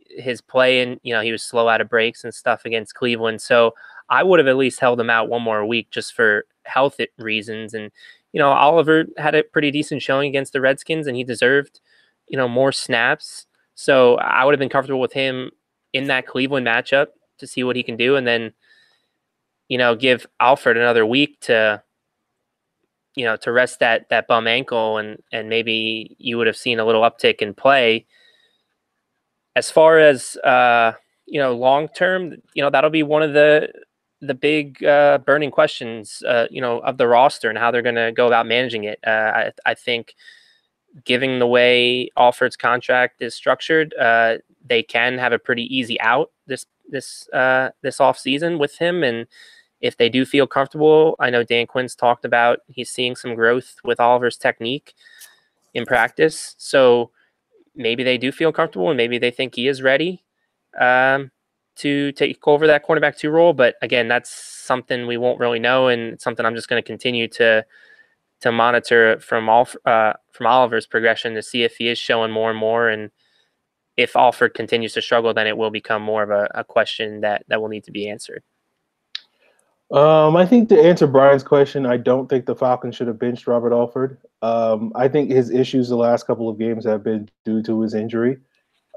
his play, and he was slow out of breaks and stuff against Cleveland. So I would have at least held him out one more week just for health reasons. And Oliver had a pretty decent showing against the Redskins, and he deserved more snaps. So I would have been comfortable with him in that Cleveland matchup to see what he can do, and then give Alford another week to rest that bum ankle, and maybe you would have seen a little uptick in play. As far as long term, that'll be one of the big burning questions of the roster and how they're going to go about managing it. I think, given the way Alford's contract is structured, they can have a pretty easy out this off season with him. And if they do feel comfortable, I know Dan Quinn's talked about he's seeing some growth with Oliver's technique in practice. So maybe they do feel comfortable, and maybe they think he is ready to take over that cornerback 2 role. But again, that's something we won't really know, and it's something I'm just going to continue to monitor from Oliver's progression to see if he is showing more and more. And if Alford continues to struggle, then it will become more of a question that will need to be answered. I think to answer Brian's question, I don't think the Falcons should have benched Robert Alford. I think his issues the last couple of games have been due to his injury.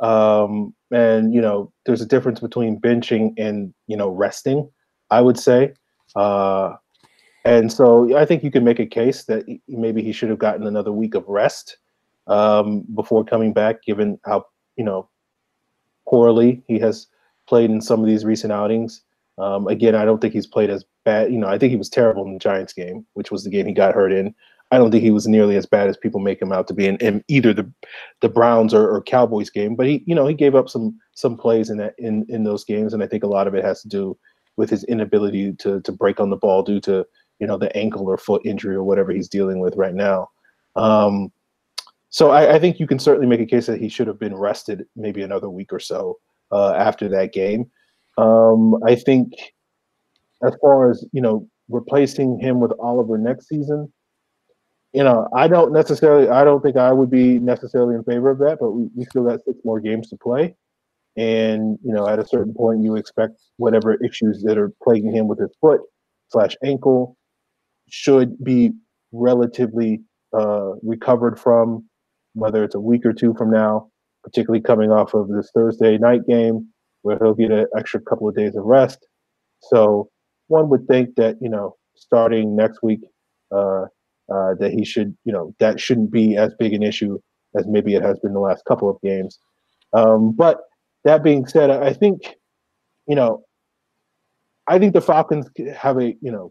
And, there's a difference between benching and, resting, I would say. And so I think you can make a case that maybe he should have gotten another week of rest before coming back, given how, poorly he has played in some of these recent outings. Again, I don't think he's played as bad. I think he was terrible in the Giants game, which was the game he got hurt in. I don't think he was nearly as bad as people make him out to be in either the Browns or Cowboys game. But he gave up some plays in those games, and I think a lot of it has to do with his inability to break on the ball due to the ankle or foot injury or whatever he's dealing with right now. So I think you can certainly make a case that he should have been rested maybe another week or so after that game. I think as far as, replacing him with Oliver next season, I don't think I would be necessarily in favor of that, but we still got 6 more games to play. And, at a certain point, you expect whatever issues that are plaguing him with his foot/ankle should be relatively recovered from, whether it's a week or 2 from now, particularly coming off of this Thursday night game where he'll get an extra couple of days of rest. So one would think that, starting next week, that he should, that shouldn't be as big an issue as maybe it has been the last couple of games. But that being said, I think, the Falcons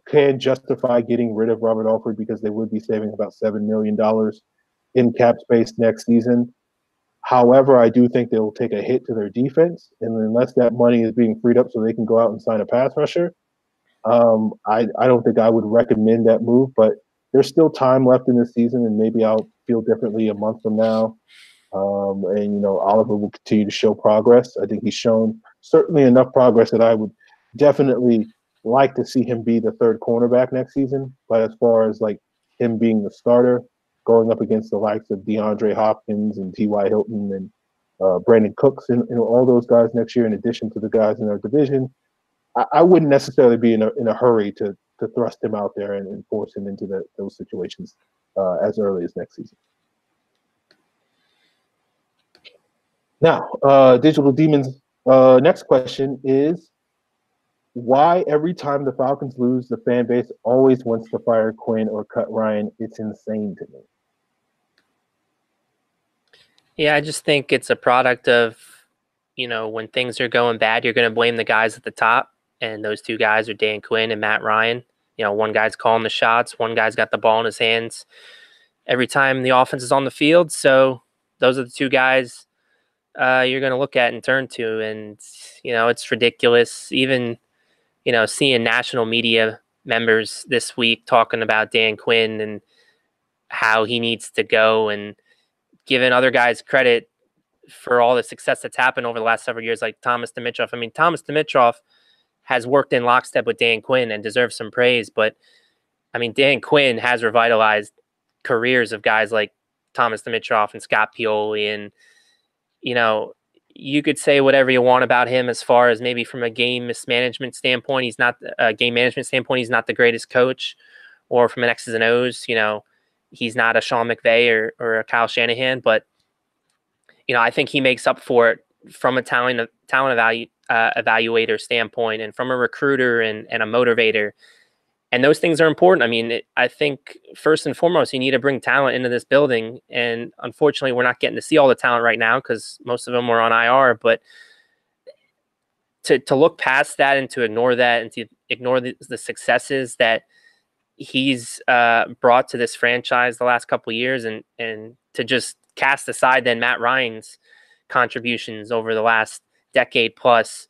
can justify getting rid of Robert Alford because they would be saving about $7 million in cap space next season. However, I do think they'll take a hit to their defense, and unless that money is being freed up so they can go out and sign a pass rusher, I don't think I would recommend that move. But there's still time left in the season, and maybe I'll feel differently a month from now. And Oliver will continue to show progress. I think he's shown certainly enough progress that I would definitely like to see him be the third cornerback next season. But as far as like him being the starter, going up against the likes of DeAndre Hopkins and T.Y. Hilton and Brandon Cooks and all those guys next year, in addition to the guys in our division, I wouldn't necessarily be in a hurry to thrust him out there and force him into those situations as early as next season. Now, Digital Demons, next question is, why every time the Falcons lose, the fan base always wants to fire Quinn or cut Ryan? It's insane to me. Yeah, I just think it's a product of, when things are going bad, you're going to blame the guys at the top. And those two guys are Dan Quinn and Matt Ryan. One guy's calling the shots. One guy's got the ball in his hands every time the offense is on the field. So those are the two guys you're going to look at and turn to. And, it's ridiculous. Even, seeing national media members this week talking about Dan Quinn and how he needs to go, and giving other guys credit for all the success that's happened over the last several years, like Thomas Dimitroff. I mean, Thomas Dimitroff has worked in lockstep with Dan Quinn and deserves some praise. But, I mean, Dan Quinn has revitalized careers of guys like Thomas Dimitroff and Scott Pioli. And, you could say whatever you want about him as far as maybe from a game management standpoint. He's not he's not the greatest coach, or from an X's and O's, he's not a Sean McVay or a Kyle Shanahan. But, I think he makes up for it from a talent evaluator standpoint, and from a recruiter and a motivator. And those things are important. I mean, I think first and foremost, you need to bring talent into this building. And unfortunately, we're not getting to see all the talent right now because most of them were on IR. But to look past that and to ignore that and to ignore the successes that he's brought to this franchise the last couple of years, and to just cast aside then Matt Ryan's contributions over the last decade plus.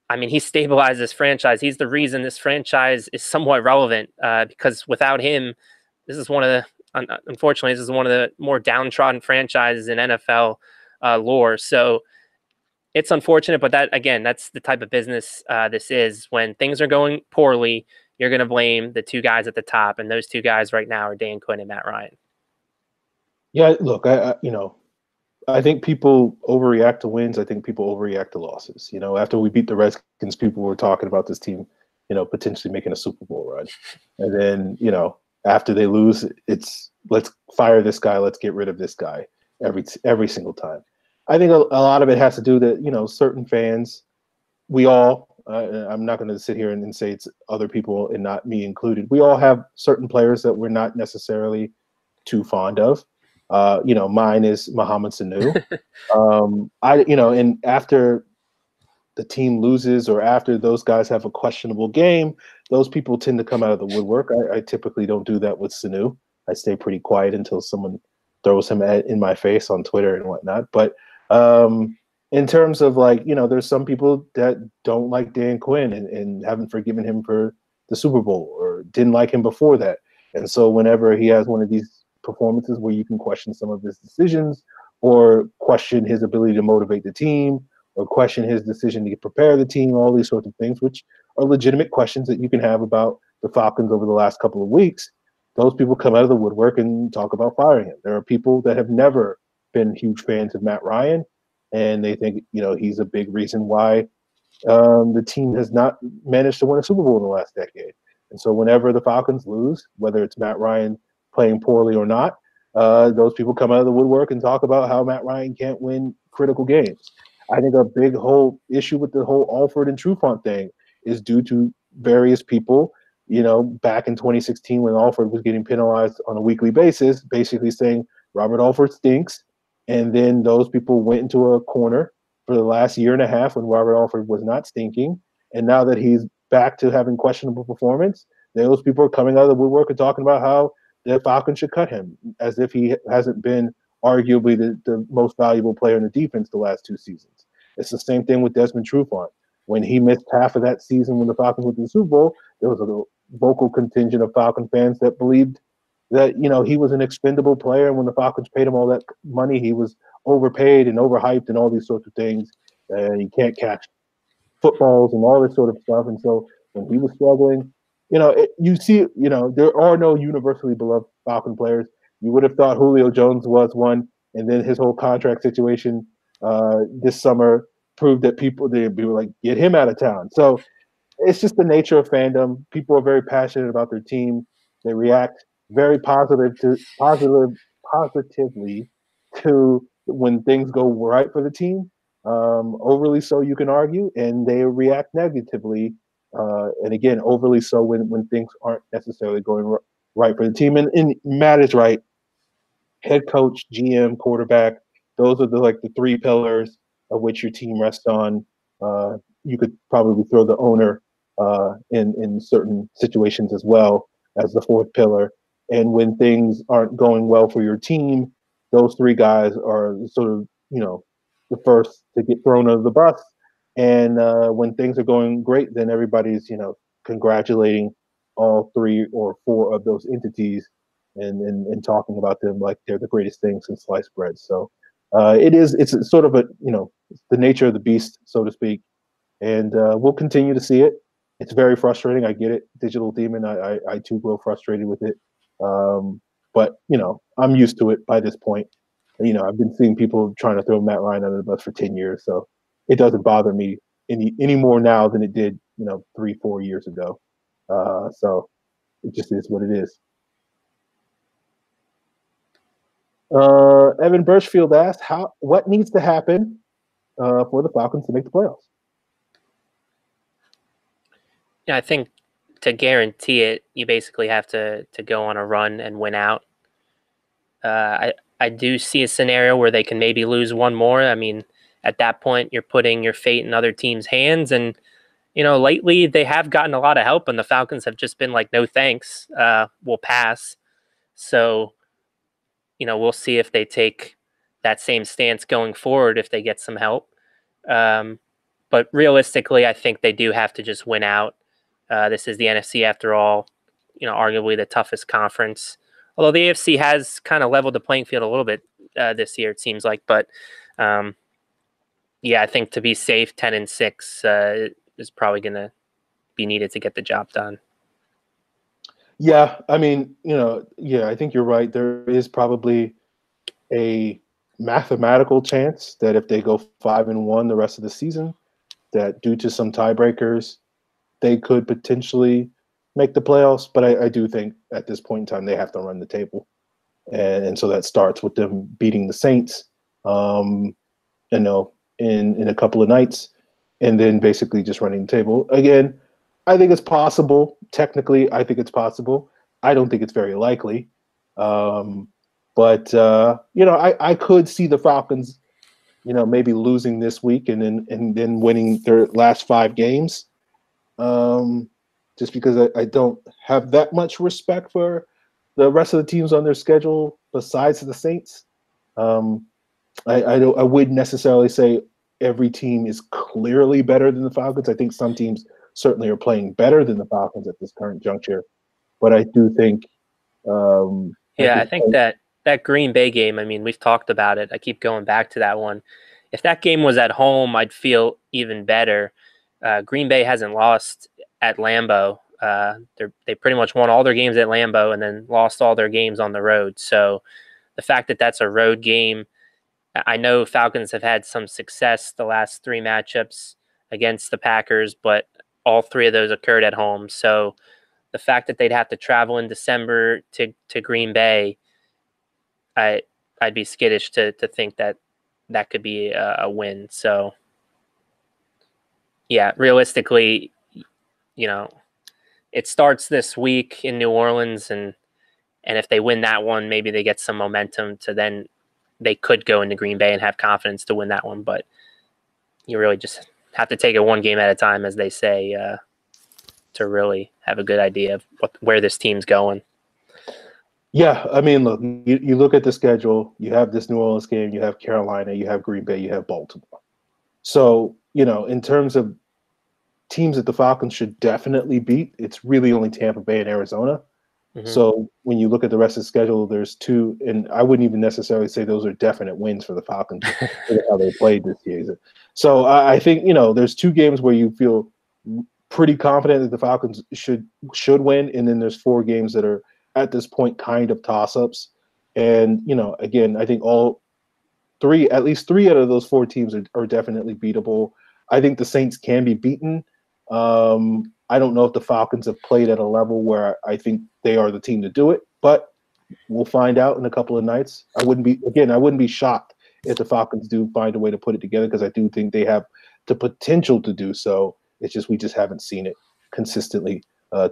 I mean, he stabilized this franchise. He's the reason this franchise is somewhat relevant, because without him, unfortunately, this is one of the more downtrodden franchises in NFL lore. So it's unfortunate, but that's the type of business this is. When things are going poorly, you're going to blame the two guys at the top, and those two guys right now are Dan Quinn and Matt Ryan. Yeah, look, I think people overreact to wins. I think people overreact to losses. After we beat the Redskins, people were talking about this team, potentially making a Super Bowl run. And then, after they lose, it's let's fire this guy, let's get rid of this guy every single time. I think a lot of it has to do that, certain fans, we all, I'm not going to sit here and say it's other people and not me included. We all have certain players that we're not necessarily too fond of. Mine is Mohamed Sanu. And after the team loses or after those guys have a questionable game, those people tend to come out of the woodwork. I typically don't do that with Sanu. I stay pretty quiet until someone throws him in my face on Twitter and whatnot. But in terms of there's some people that don't like Dan Quinn and haven't forgiven him for the Super Bowl or didn't like him before that. And so whenever he has one of these performances where you can question some of his decisions or question his ability to motivate the team or question his decision to prepare the team, all these sorts of things, which are legitimate questions that you can have about the Falcons over the last couple of weeks, those people come out of the woodwork and talk about firing him. There are people that have never been huge fans of Matt Ryan, and they think, he's a big reason why the team has not managed to win a Super Bowl in the last decade. And so whenever the Falcons lose, whether it's Matt Ryan playing poorly or not, those people come out of the woodwork and talk about how Matt Ryan can't win critical games. I think a big whole issue with the whole Alford and Trufant thing is due to various people, back in 2016 when Alford was getting penalized on a weekly basis, basically saying Robert Alford stinks. And then those people went into a corner for the last year and a half when Robert Alford was not stinking. And now that he's back to having questionable performance, those people are coming out of the woodwork and talking about how the Falcons should cut him, as if he hasn't been arguably the most valuable player in the defense the last 2 seasons. It's the same thing with Desmond Trufant. When he missed half of that season when the Falcons went to the Super Bowl, there was a vocal contingent of Falcon fans that believed that, he was an expendable player. And when the Falcons paid him all that money, he was overpaid and overhyped and all these sorts of things. And he can't catch footballs and all this sort of stuff. And so when he was struggling, you see, there are no universally beloved Falcon players. You would have thought Julio Jones was one, and then his whole contract situation this summer proved that they'd be like, get him out of town. So it's just the nature of fandom. People are very passionate about their team. They react very positively to when things go right for the team. Overly so, you can argue, and they react negatively, and again, overly so when things aren't necessarily going right for the team. And Matt is right. Head coach, GM, quarterback, those are the three pillars of which your team rests on. You could probably throw the owner in certain situations as well as the fourth pillar. And when things aren't going well for your team, those three guys are sort of, the first to get thrown under the bus. And when things are going great, then everybody's, congratulating all three or four of those entities and talking about them like they're the greatest thing since sliced bread. So it's sort of it's the nature of the beast, so to speak. And we'll continue to see it. It's very frustrating. I get it. Digital Demon, I too grow frustrated with it. But, I'm used to it by this point. I've been seeing people trying to throw Matt Ryan under the bus for 10 years. So it doesn't bother me any more now than it did, 3-4 years ago. So it just is what it is. Evan Birchfield asked, what needs to happen for the Falcons to make the playoffs? Yeah, I think to guarantee it, you basically have to go on a run and win out. I do see a scenario where they can maybe lose one more. I mean, at that point, you're putting your fate in other teams' hands. And, lately they have gotten a lot of help, and the Falcons have just been like, no thanks, we'll pass. So, we'll see if they take that same stance going forward if they get some help. But realistically, I think they do have to just win out. This is the NFC after all, arguably the toughest conference. Although the AFC has kind of leveled the playing field a little bit this year, it seems like. But yeah, I think to be safe, 10-6 is probably going to be needed to get the job done. Yeah, I mean, I think you're right. There is probably a mathematical chance that if they go 5-1 the rest of the season, that due to some tiebreakers, they could potentially make the playoffs. But I do think at this point in time, they have to run the table. And so that starts with them beating the Saints, in a couple of nights, and then basically just running the table. Again, I think it's possible. Technically, I think it's possible. I don't think it's very likely. But I could see the Falcons, maybe losing this week and then winning their last 5 games. Just because I don't have that much respect for the rest of the teams on their schedule besides the Saints. I wouldn't necessarily say every team is clearly better than the Falcons. I think some teams certainly are playing better than the Falcons at this current juncture. But I do think I think that Green Bay game, I mean, we've talked about it. I keep going back to that one. If that game was at home, I'd feel even better. Green Bay hasn't lost at Lambeau. They pretty much won all their games at Lambeau and then lost all their games on the road. So the fact that that's a road game, I know Falcons have had some success the last 3 matchups against the Packers, but all 3 of those occurred at home. So the fact that they'd have to travel in December to Green Bay, I'd be skittish to think that could be a win. So yeah, realistically, it starts this week in New Orleans, and if they win that one, maybe they get some momentum to then they could go into Green Bay and have confidence to win that one. But you really just have to take it one game at a time, as they say, to really have a good idea of where this team's going. Yeah, I mean, look, you look at the schedule. You have this New Orleans game. You have Carolina. You have Green Bay. You have Baltimore. So in terms of teams that the Falcons should definitely beat, it's really only Tampa Bay and Arizona. Mm-hmm. So when you look at the rest of the schedule, there's two, and I wouldn't even necessarily say those are definite wins for the Falcons for how they played this season. So I think there's two games where you feel pretty confident that the Falcons should win, and then there's four games that are at this point kind of toss-ups. And again, I think at least three out of those four teams are definitely beatable. I think the Saints can be beaten. I don't know if the Falcons have played at a level where I think they are the team to do it, but we'll find out in a couple of nights. I wouldn't be shocked if the Falcons do find a way to put it together, because I do think they have the potential to do so. It's just we just haven't seen it consistently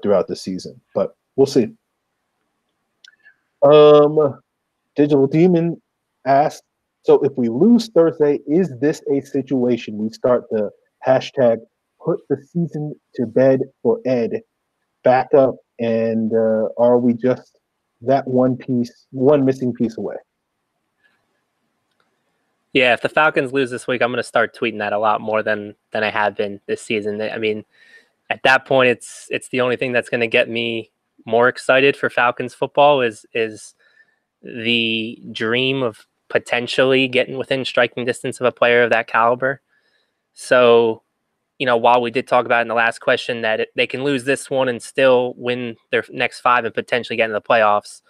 throughout the season, but we'll see. Digital Demon asked, so if we lose Thursday, is this a situation we start the hashtag put the season to bed for Ed back up, and are we just that one missing piece away? Yeah, if the Falcons lose this week, I'm going to start tweeting that a lot more than I have been this season. I mean, at that point, it's the only thing that's going to get me more excited for Falcons football is the dream of potentially getting within striking distance of a player of that caliber. So, while we did talk about in the last question that they can lose this one and still win their next five and potentially get into the playoffs,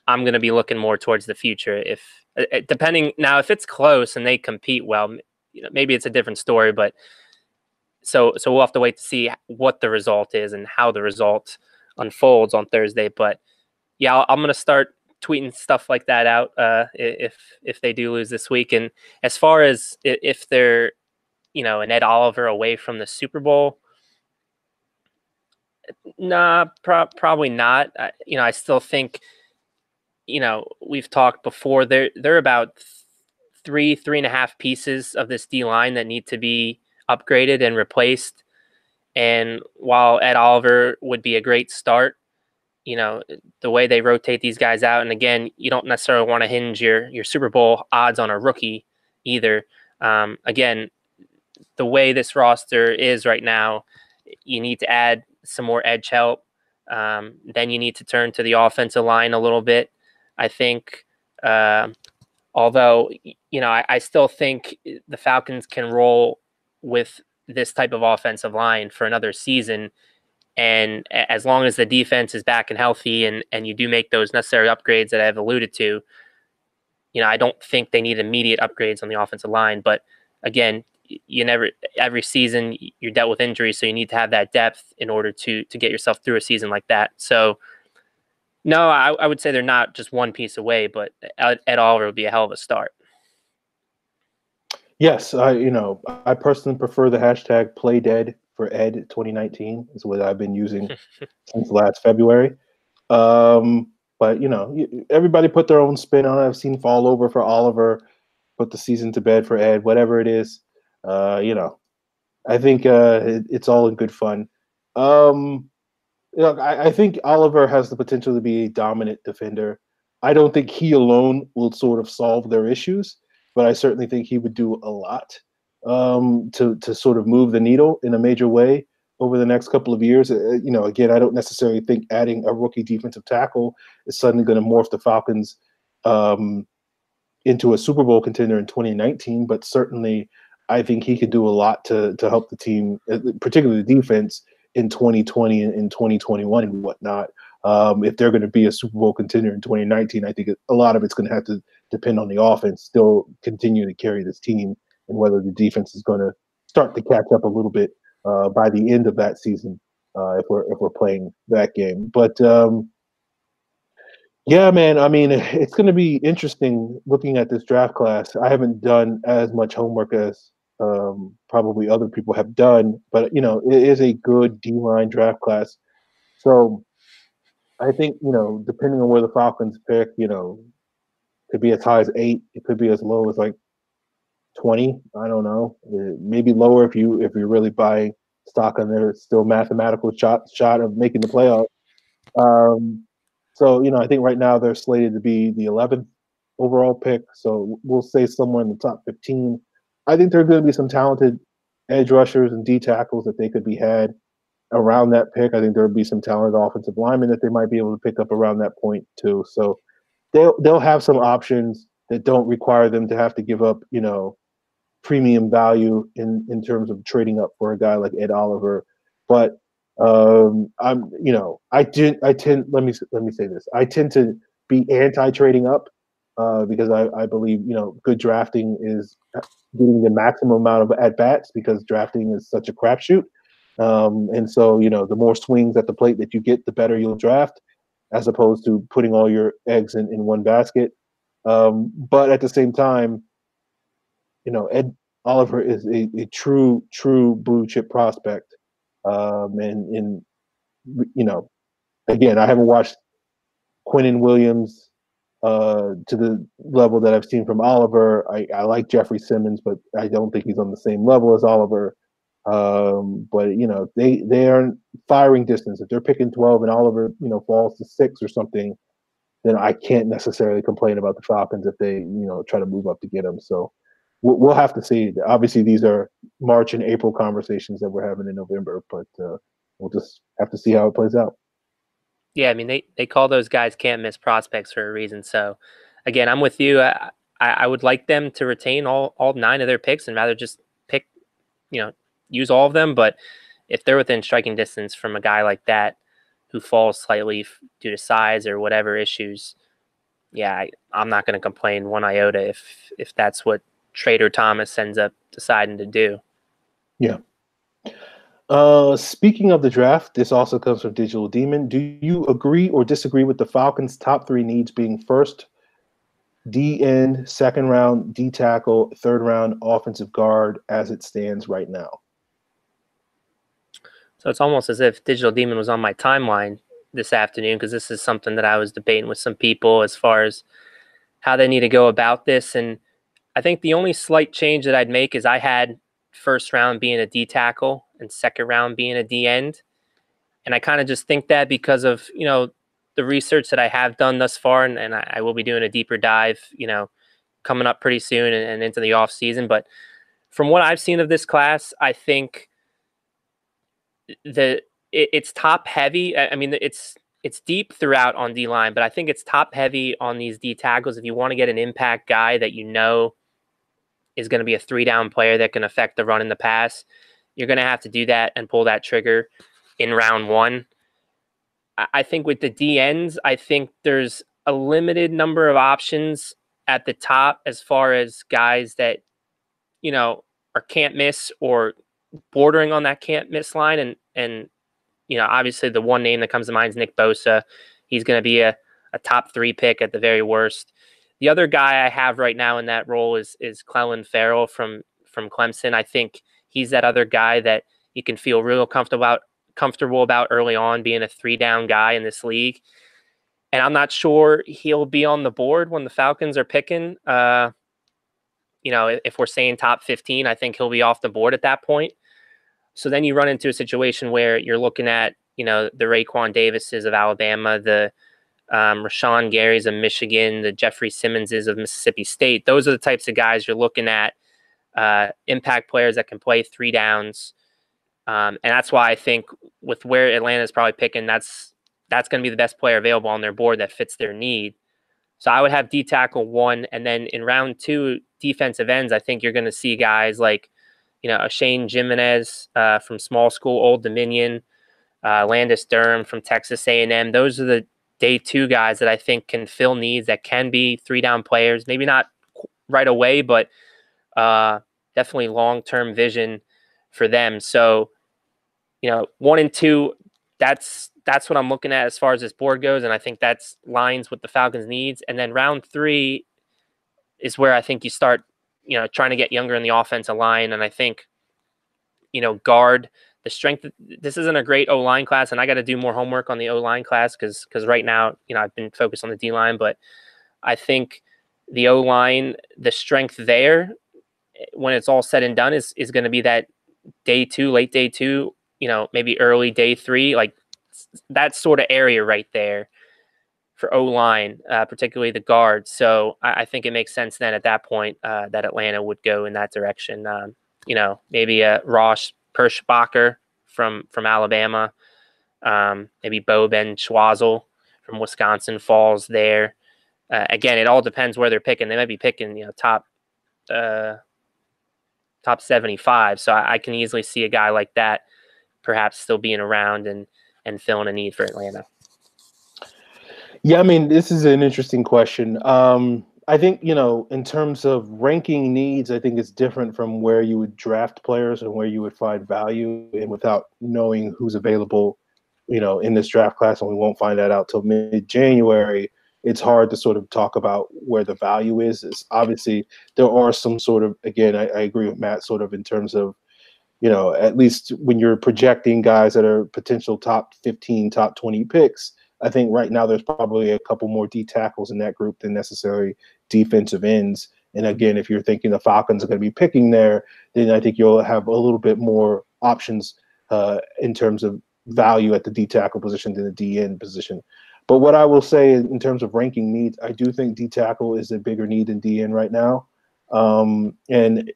I'm going to be looking more towards the future. If depending now, if it's close and they compete well, maybe it's a different story. But so we'll have to wait to see what the result is and how the result unfolds on Thursday. But yeah, I'm going to start tweeting stuff like that out if they do lose this week. And as far as if they're an Ed Oliver away from the Super Bowl, nah, probably not. I still think we've talked before. They're about three and a half pieces of this D line that need to be upgraded and replaced. And while Ed Oliver would be a great start, the way they rotate these guys out, and again, you don't necessarily want to hinge your Super Bowl odds on a rookie either. Again, the way this roster is right now, you need to add some more edge help. Then you need to turn to the offensive line a little bit. I think, although, I still think the Falcons can roll with this type of offensive line for another season. And as long as the defense is back and healthy and you do make those necessary upgrades that I've alluded to, I don't think they need immediate upgrades on the offensive line. But again, every season you're dealt with injuries, so you need to have that depth in order to get yourself through a season like that. So no, I would say they're not just one piece away, but Ed Oliver would be a hell of a start. Yes, I personally prefer the hashtag Play Dead for Ed 2019 is what I've been using since last February. But everybody put their own spin on it. I've seen Fall Over for Oliver, put the season to bed for Ed, whatever it is. I think it's all in good fun. I think Oliver has the potential to be a dominant defender. I don't think he alone will sort of solve their issues, but I certainly think he would do a lot to sort of move the needle in a major way over the next couple of years. Again, I don't necessarily think adding a rookie defensive tackle is suddenly going to morph the Falcons into a Super Bowl contender in 2019, but certainly I think he could do a lot to help the team, particularly the defense, in 2020 and 2021 and whatnot. If they're going to be a Super Bowl contender in 2019, I think a lot of it's going to have to depend on the offense still continue to carry this team, and whether the defense is going to start to catch up a little bit by the end of that season if we're playing that game. But yeah, man, I mean, it's going to be interesting looking at this draft class. I haven't done as much homework as probably other people have done, but it is a good D-line draft class. So I think depending on where the Falcons pick, could be as high as 8. It could be as low as like 20. I don't know. Maybe lower if you're really buying stock on their still mathematical shot of making the playoffs. So, I think right now they're slated to be the 11th overall pick. So we'll say somewhere in the top 15. I think there are going to be some talented edge rushers and D tackles that they could be had around that pick. I think there would be some talented offensive linemen that they might be able to pick up around that point too. So they'll have some options that don't require them to have to give up, premium value in terms of trading up for a guy like Ed Oliver. But I tend let me say this. I tend to be anti trading up because I believe good drafting is getting the maximum amount of at bats because drafting is such a crapshoot. And so the more swings at the plate that you get, the better you'll draft, as opposed to putting all your eggs in one basket. But at the same time, Ed Oliver is a true blue chip prospect. And again, I haven't watched Quinnen Williams to the level that I've seen from Oliver. I like Jeffrey Simmons, but I don't think he's on the same level as Oliver. But they are firing distance. If they're picking 12 and Oliver falls to 6 or something, then I can't necessarily complain about the Falcons if they try to move up to get him. So we'll have to see. Obviously, these are March and April conversations that we're having in November, but we'll just have to see how it plays out. Yeah, I mean they call those guys can't miss prospects for a reason. So again, I'm with you. I would like them to retain all 9 of their picks and rather just pick, use all of them. But if they're within striking distance from a guy like that who falls slightly due to size or whatever issues, yeah, I'm not going to complain one iota if that's what Trader Thomas ends up deciding to do. Yeah. Speaking of the draft, this also comes from Digital Demon. Do you agree or disagree with the Falcons' top 3 needs being first D end, second round D tackle, third round offensive guard as it stands right now? So it's almost as if Digital Demon was on my timeline this afternoon because this is something that I was debating with some people as far as how they need to go about this. And I think the only slight change that I'd make is I had first round being a D tackle and second round being a D end. And I kind of just think that because of, the research that I have done thus far, and I will be doing a deeper dive, coming up pretty soon and into the off season. But from what I've seen of this class, I think it's top heavy. I mean, it's deep throughout on D line, but I think it's top heavy on these D tackles. If you want to get an impact guy that is going to be a 3-down player that can affect the run and the pass, you're going to have to do that and pull that trigger in round 1. I think with the D ends, I think there's a limited number of options at the top as far as guys that, are can't miss or bordering on that can't miss line. And obviously the one name that comes to mind is Nick Bosa. He's going to be a top 3 pick at the very worst. The other guy I have right now in that role is Clelin Ferrell from Clemson. I think he's that other guy that you can feel real comfortable about early on being a 3-down guy in this league. And I'm not sure he'll be on the board when the Falcons are picking. If we're saying top 15, I think he'll be off the board at that point. So then you run into a situation where you're looking at, the Raekwon Davises of Alabama, the Rashawn Gary's of Michigan, the Jeffrey Simmonses of Mississippi State. Those are the types of guys you're looking at, impact players that can play 3 downs. And that's why I think with where Atlanta is probably picking, that's going to be the best player available on their board that fits their need. So I would have D tackle 1, and then in round 2, defensive ends. I think you're going to see guys like, a Shane Jimenez from small school Old Dominion, Landis Durham from Texas A&M. Those are the day 2 guys that I think can fill needs that can be 3-down players. Maybe not right away, but definitely long-term vision for them. So, 1 and 2, that's what I'm looking at as far as this board goes, and I think that's lines with the Falcons' needs. And then round 3 is where I think you start, trying to get younger in the offensive line, and I think, guard the strength. This isn't a great O-line class, and I got to do more homework on the O-line class because right now, I've been focused on the D-line, but I think the O-line, the strength there, when it's all said and done, is going to be that day 2, late day 2, maybe early day 3, like that sort of area right there. O-line, particularly the guards. So I think it makes sense then at that point that Atlanta would go in that direction. Maybe a Ross Perschbacher from Alabama, maybe Bo Ben Schwazel from Wisconsin falls there. Again, it all depends where they're picking. They might be picking, top 75. So I can easily see a guy like that perhaps still being around and filling a need for Atlanta. Yeah, I mean, this is an interesting question. I think, in terms of ranking needs, I think it's different from where you would draft players and where you would find value. And without knowing who's available, in this draft class, and we won't find that out till mid-January, it's hard to sort of talk about where the value is. It's obviously there are some sort of, again, I agree with Matt, sort of in terms of, at least when you're projecting guys that are potential top 15, top 20 picks, I think right now there's probably a couple more D tackles in that group than necessarily defensive ends. And again, if you're thinking the Falcons are going to be picking there, then I think you'll have a little bit more options in terms of value at the D tackle position than the D end position. But what I will say in terms of ranking needs, I do think D tackle is a bigger need than D end right now. And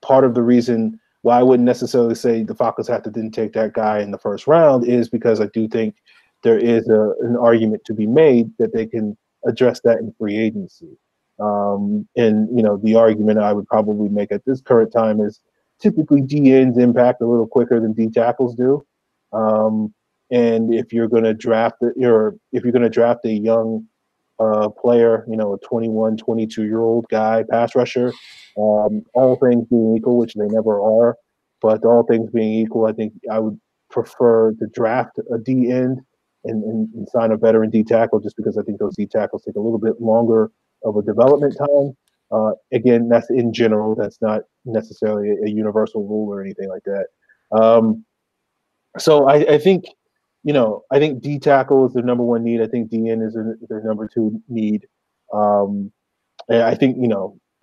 part of the reason why I wouldn't necessarily say the Falcons have to then take that guy in the first round is because I do think there is an argument to be made that they can address that in free agency. And, the argument I would probably make at this current time is typically D ends impact a little quicker than D tackles do. And if you're going to draft a young player, a 21, 22-year-old guy, pass rusher, all things being equal, which they never are, but all things being equal, I think I would prefer to draft a D end and sign a veteran D tackle, just because I think those D tackles take a little bit longer of a development time. Again, that's in general. That's not necessarily a universal rule or anything like that. So I think, I think D tackle is their number one need. I think D end is their number two need. And I think,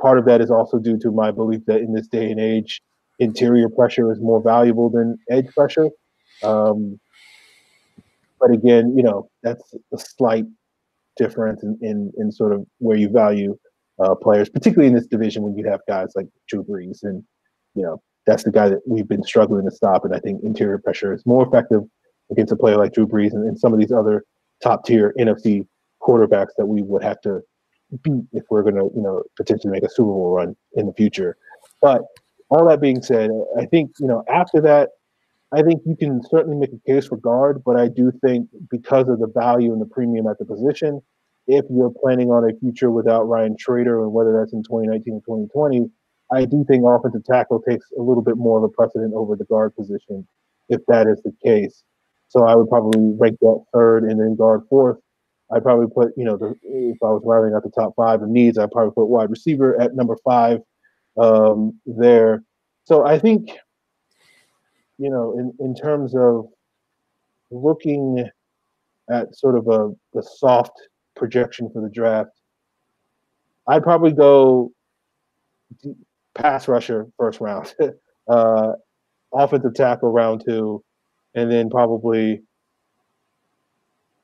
part of that is also due to my belief that in this day and age, interior pressure is more valuable than edge pressure. But again, that's a slight difference in sort of where you value players, particularly in this division when you have guys like Drew Brees. And, that's the guy that we've been struggling to stop. And I think interior pressure is more effective against a player like Drew Brees and some of these other top tier NFC quarterbacks that we would have to beat if we're going to, potentially make a Super Bowl run in the future. But all that being said, I think, after that, I think you can certainly make a case for guard, but I do think because of the value and the premium at the position, if you're planning on a future without Ryan Trader, and whether that's in 2019 or 2020, I do think offensive tackle takes a little bit more of a precedent over the guard position, if that is the case. So I would probably rank that third and then guard fourth. I'd probably put, if I was rounding out the top five of needs, I'd probably put wide receiver at number 5 there. So I think, in terms of looking at sort of the soft projection for the draft, I'd probably go pass rusher first round, offensive tackle round 2, and then probably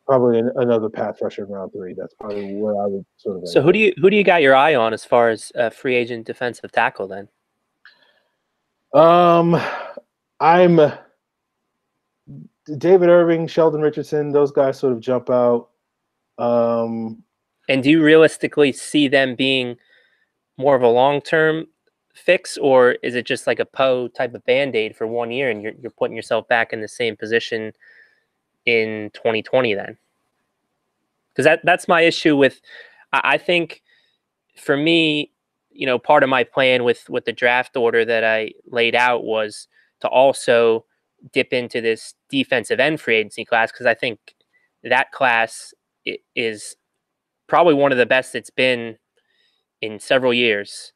another pass rusher in round 3. That's probably where I would sort of. So who do you got your eye on as far as free agent defensive tackle then? I'm David Irving, Sheldon Richardson. Those guys sort of jump out. And do you realistically see them being more of a long-term fix, or is it just like a Poe type of Band-Aid for 1 year and you're putting yourself back in the same position in 2020 then? Because that's my issue with, I think for me, part of my plan with the draft order that I laid out was to also dip into this defensive end free agency class, because I think that class is probably one of the best it's been in several years.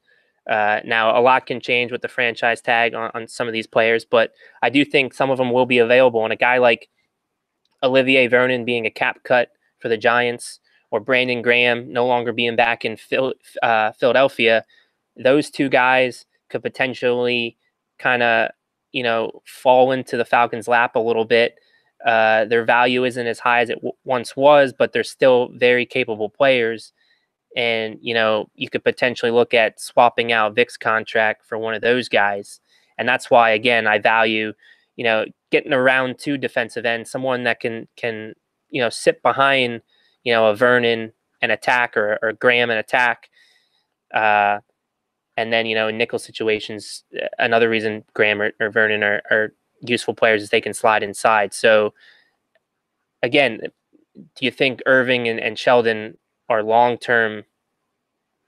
Now, a lot can change with the franchise tag on some of these players, but I do think some of them will be available. And a guy like Olivier Vernon being a cap cut for the Giants, or Brandon Graham no longer being back in Philadelphia, those two guys could potentially kind of, fall into the Falcons' lap a little bit Their value isn't as high as it once was, but they're still very capable players. And, you could potentially look at swapping out Vic's contract for one of those guys. And that's why, again, I value, getting a round 2 defensive end, someone that can sit behind, a Vernon and attack or Graham and attack. And then, in nickel situations, another reason Graham or Vernon are useful players is they can slide inside. So, again, do you think Irving and Sheldon are long-term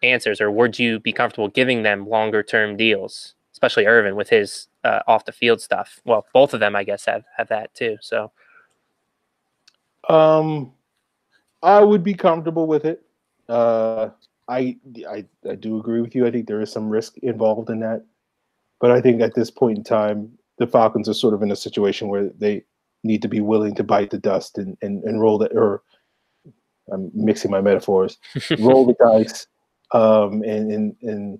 answers, or would you be comfortable giving them longer-term deals, especially Irvin with his off-the-field stuff? Well, both of them, I guess, have that too. So, I would be comfortable with it. I do agree with you. I think there is some risk involved in that, but I think at this point in time, the Falcons are sort of in a situation where they need to be willing to bite the dust and roll the, or I'm mixing my metaphors, roll the dice, and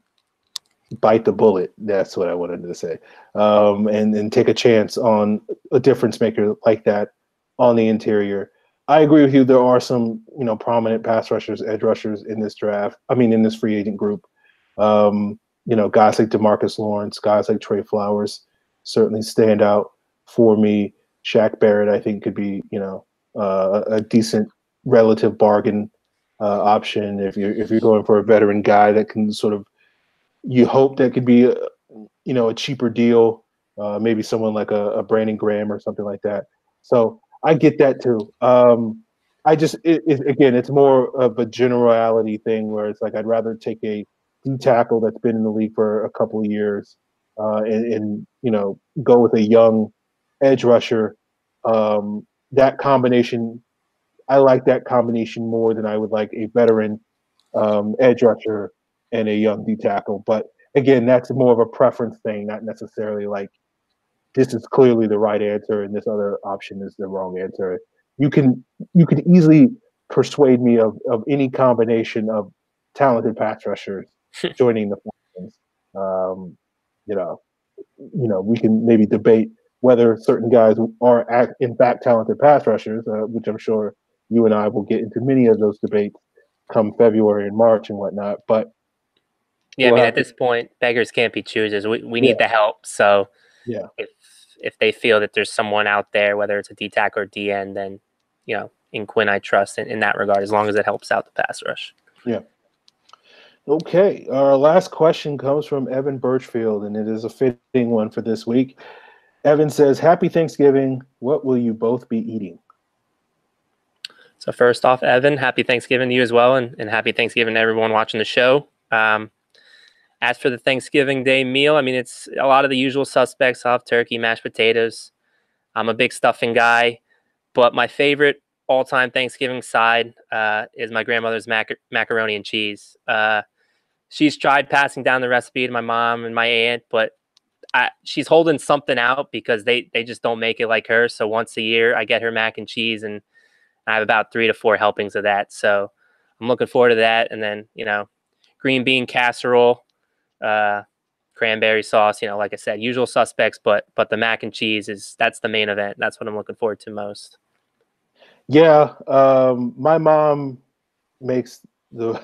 bite the bullet. That's what I wanted to say. And take a chance on a difference maker like that on the interior. I agree with you. There are some, prominent pass rushers, edge rushers in this draft. I mean, in this free agent group. Guys like DeMarcus Lawrence, guys like Trey Flowers certainly stand out for me. Shaq Barrett, I think, could be, a decent relative bargain option if you're going for a veteran guy that can sort of, you hope that could be a cheaper deal, maybe someone like a Brandon Graham or something like that. So I get that too. I just again, it's more of a generality thing where it's like I'd rather take a D tackle that's been in the league for a couple of years and go with a young edge rusher. That combination, I like that combination more than I would like a veteran edge rusher and a young D tackle. But again, that's more of a preference thing, not necessarily like this is clearly the right answer and this other option is the wrong answer. You could easily persuade me of any combination of talented pass rushers joining the Falcons. We can maybe debate whether certain guys are in fact talented pass rushers, which I'm sure you and I will get into many of those debates come February and March and whatnot. But yeah, I mean, at this point, beggars can't be choosers. We need the help. So, yeah, if they feel that there's someone out there, whether it's a D-tack or DN, then, in Quinn I trust in that regard, as long as it helps out the pass rush. Yeah. Okay. Our last question comes from Evan Birchfield, and it is a fitting one for this week. Evan says, "Happy Thanksgiving. What will you both be eating?" So first off, Evan, happy Thanksgiving to you as well, and happy Thanksgiving to everyone watching the show. As for the Thanksgiving Day meal, I mean, it's a lot of the usual suspects. I'll have turkey, mashed potatoes. I'm a big stuffing guy, but my favorite all-time Thanksgiving side is my grandmother's macaroni and cheese. She's tried passing down the recipe to my mom and my aunt, but she's holding something out because they just don't make it like her. So once a year, I get her mac and cheese, and I have about 3 to 4 helpings of that. So I'm looking forward to that. And then, green bean casserole, cranberry sauce, like I said, usual suspects, but the mac and cheese that's the main event. That's what I'm looking forward to most. Yeah. My mom makes the,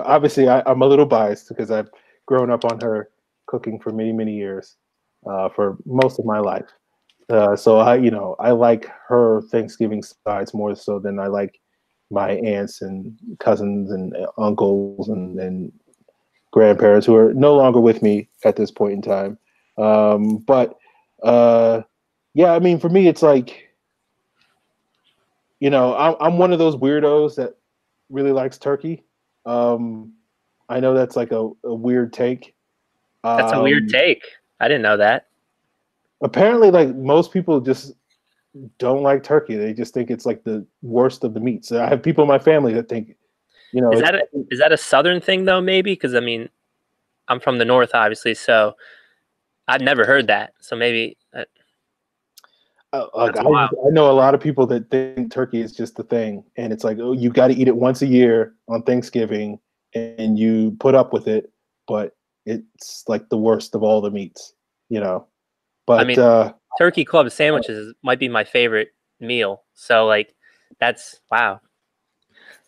obviously I'm a little biased because I've grown up on her cooking for many, many years, for most of my life. So I like her Thanksgiving sides more so than I like my aunts and cousins and uncles and grandparents who are no longer with me at this point in time. Yeah, I mean, for me, it's like, I'm one of those weirdos that really likes turkey. I know that's like a weird take. That's a weird take. I didn't know that. Apparently, like most people just don't like turkey. They just think it's like the worst of the meats. I have people in my family that think, is that a Southern thing though? Maybe because I mean, I'm from the North, obviously, so I've never heard that. So maybe. I know a lot of people that think turkey is just the thing, and it's like, oh, you got to eat it once a year on Thanksgiving, and you put up with it, but it's like the worst of all the meats, But I mean, turkey club sandwiches might be my favorite meal. So like, that's wow.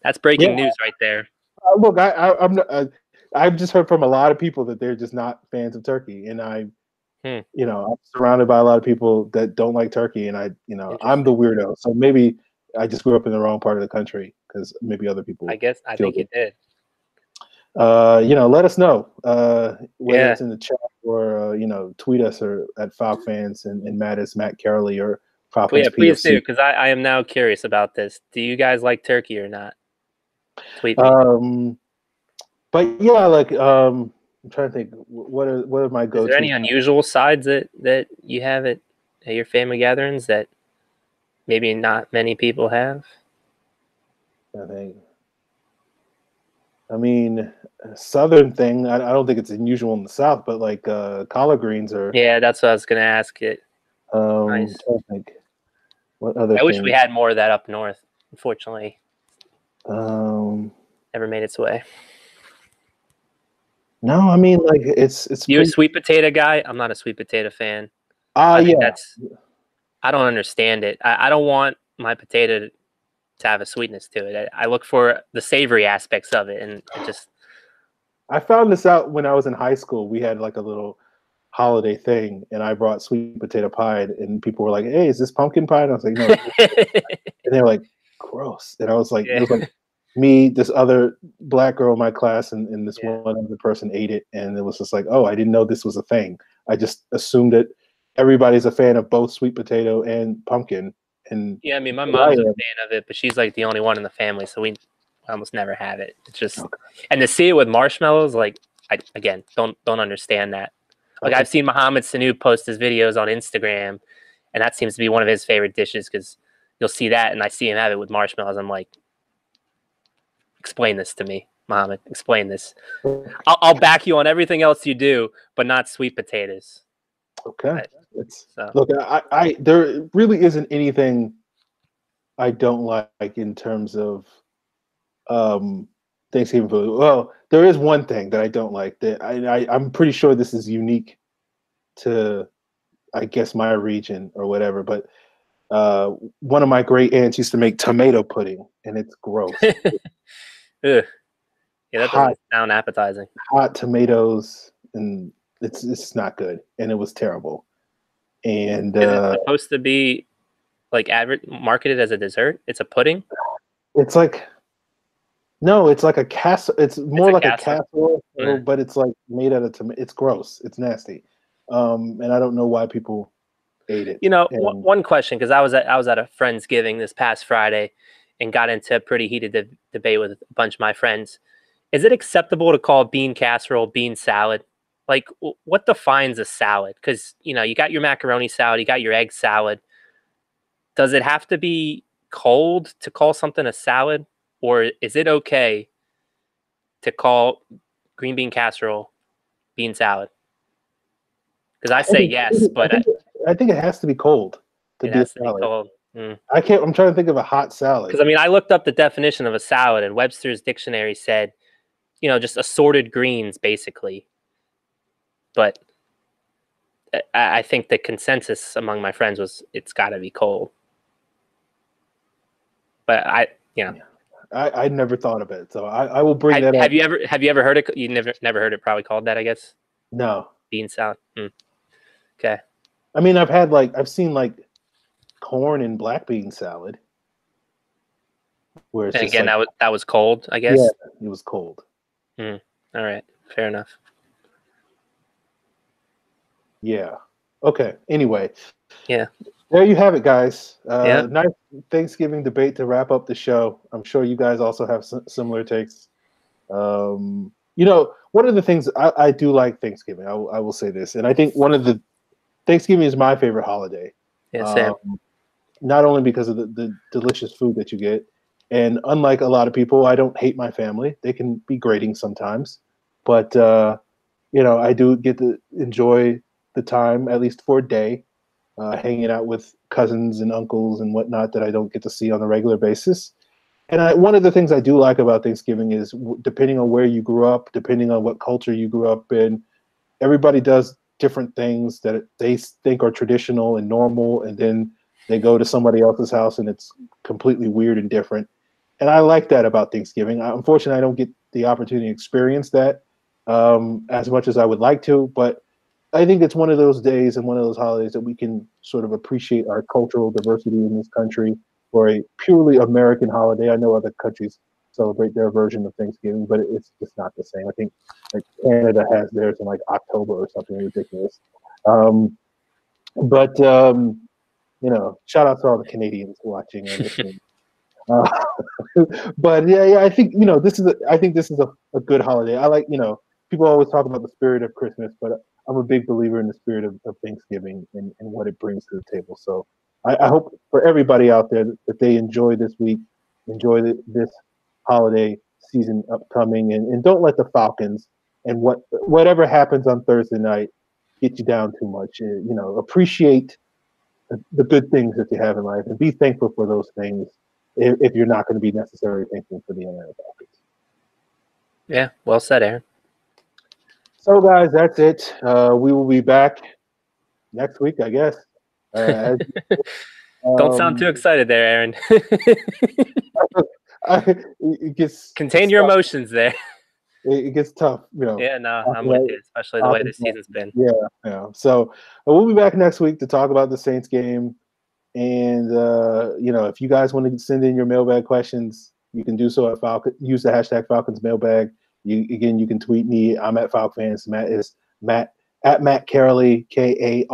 That's breaking news right there. Look, I'm not, I've just heard from a lot of people that they're just not fans of turkey, and I'm surrounded by a lot of people that don't like turkey, and I'm the Interesting. weirdo. So maybe I just grew up in the wrong part of the country because maybe other people I guess I feel think you good. did. Let us know whether Yeah. it's in the chat or tweet us or at Falcons and Matt is Matt Karoly or Well, Falcons yeah, please do, POC. because I am now curious about this. Do you guys like turkey or not? Tweet me. But yeah, like I'm trying to think what are my Is there go-to. any unusual sides that you have at your family gatherings that maybe not many people have? I think. I mean, Southern thing. I don't think it's unusual in the South, but like collard greens are. Yeah, that's what I was gonna ask. It nice. Trying to think what other I wish we things. had more of that up north. Unfortunately, Um, never made its way. no, I mean like it's You a pretty. sweet potato guy? I'm not a sweet potato fan. I think Yeah. I don't understand it. I don't want my potato to have a sweetness to it. I look for the savory aspects of it, and it just I found this out when I was in high school. We had like a little holiday thing, and I brought sweet potato pie, and people were like, "Hey, is this pumpkin pie?" And I was like, "No." And they were like, "Gross." And I was like, it yeah, was like me, this other black girl in my class, and this yeah, one other person ate it, and it was just like, oh, I didn't know this was a thing. I just assumed that everybody's a fan of both sweet potato and pumpkin, and yeah. I mean, my I mom's a am. fan of it, but she's like the only one in the family, so we almost never have it. It's just, Okay. and to see it with marshmallows, like I again don't understand that. Like Okay. I've seen Mohammed Sanu post his videos on Instagram, and that seems to be one of his favorite dishes because you'll see that, and I see him have it with marshmallows. I'm like, explain this to me, Mohammed. Explain this. I'll back you on everything else you do, but not sweet potatoes. Okay. So Look. I there really isn't anything I don't like in terms of um, Thanksgiving food. Well, there is one thing that I don't like that I'm pretty sure this is unique to, I guess, my region or whatever. But one of my great aunts used to make tomato pudding, and it's gross. ugh. Yeah, that hot doesn't sound appetizing. hot tomatoes, and it's not good, and it was terrible. And Is it supposed to be like marketed as a dessert? It's a pudding. it's like no, it's like a casserole. It's It's more a like a casserole. casserole, Yeah. but it's like made out of tomato. It's gross. It's nasty, and I don't know why people ate it. You know, And one question, because I was at a Friendsgiving this past Friday, and got into a pretty heated debate with a bunch of my friends. Is it acceptable to call bean casserole bean salad? Like, what defines a salad? Because you got your macaroni salad, you got your egg salad. Does it have to be cold to call something a salad, or is it okay to call green bean casserole bean salad? Because I I say think yes, but I think it has to be cold to it be a has to be salad. cold. I can't. I'm trying to think of a hot salad. Because I mean, I looked up the definition of a salad, and Webster's dictionary said, just assorted greens, basically. But I think the consensus among my friends was it's got to be cold. But I never thought of it, so I will bring that up. have you ever heard it? You never heard it probably called that, I guess. No, Bean salad. Okay. I mean I've seen like corn and black bean salad where it's And just again, like that was cold, I yeah, guess. it was cold. All right, fair enough. Yeah. Okay. Anyway, Yeah. there you have it, guys. Yeah. Nice Thanksgiving debate to wrap up the show. I'm sure you guys also have similar takes. One of the things I do like Thanksgiving. I will say this, and I think one of the Thanksgiving is my favorite holiday. Yeah. Same. Not only because of the delicious food that you get, and unlike a lot of people, I don't hate my family. They can be grating sometimes, but I do get to enjoy the time at least for a day, hanging out with cousins and uncles and whatnot that I don't get to see on a regular basis. And one of the things I do like about Thanksgiving is depending on where you grew up, depending on what culture you grew up in, everybody does different things that they think are traditional and normal, and then they go to somebody else's house and it's completely weird and different. And I like that about Thanksgiving. Unfortunately, I don't get the opportunity to experience that as much as I would like to, but I think it's one of those days and one of those holidays that we can sort of appreciate our cultural diversity in this country for a purely American holiday. I know other countries celebrate their version of Thanksgiving, but it's just not the same. I think like Canada has theirs in like October or something ridiculous. Um, but shout out to all the Canadians watching and listening. Uh, but yeah, I think this is a good holiday. I like people always talk about the spirit of Christmas, but I'm a big believer in the spirit of Thanksgiving and what it brings to the table. So I hope for everybody out there that they enjoy this week, enjoy this holiday season upcoming, and don't let the Falcons and whatever happens on Thursday night get you down too much. Appreciate the good things that you have in life and be thankful for those things if you're not going to be necessarily thankful for the Atlanta Falcons. Yeah, well said, Aaron. So, guys, that's it. We will be back next week, I guess. Don't sound too excited there, Aaron. It gets Contain your emotions there. It gets tough, Yeah, no, I'm with you, especially the way this season's been. Yeah. So we'll be back next week to talk about the Saints game. And if you guys want to send in your mailbag questions, you can do so at Falcon. Use the hashtag Falcons mailbag. You can tweet me. I'm at FalcFans. Matt is Matt at Matt Karoly, Karoly.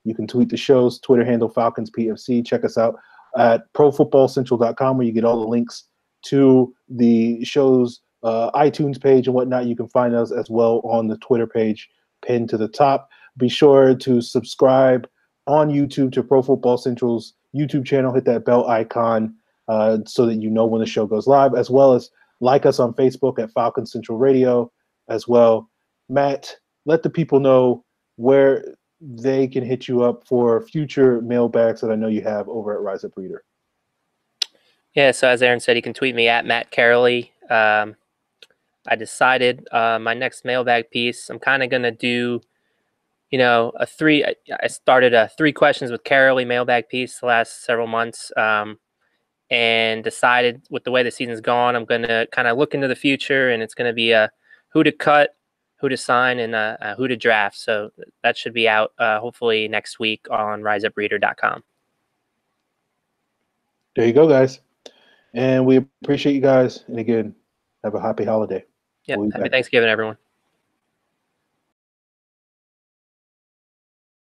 You can tweet the show's Twitter handle Falcons PFC. Check us out at ProFootballCentral.com where you get all the links to the show's iTunes page and whatnot. You can find us as well on the Twitter page pinned to the top. Be sure to subscribe on YouTube to Pro Football Central's YouTube channel. Hit that bell icon so that you know when the show goes live, as well as like us on Facebook at Falcon Central Radio as well. Matt, let the people know where they can hit you up for future mailbags that I know you have over at Rise Up Reader. Yeah, so as Aaron said, you can tweet me at Matt Karoly. I decided my next mailbag piece, I'm kind of going to do I started a 3 questions with Karoly mailbag piece the last several months, and decided with the way the season's gone, I'm going to kind of look into the future, and it's going to be a who to cut, who to sign, and who to draft. So that should be out hopefully next week on riseupreader.com. There you go, guys. And we appreciate you guys. And again, have a happy holiday. Yeah, happy Thanksgiving, everyone.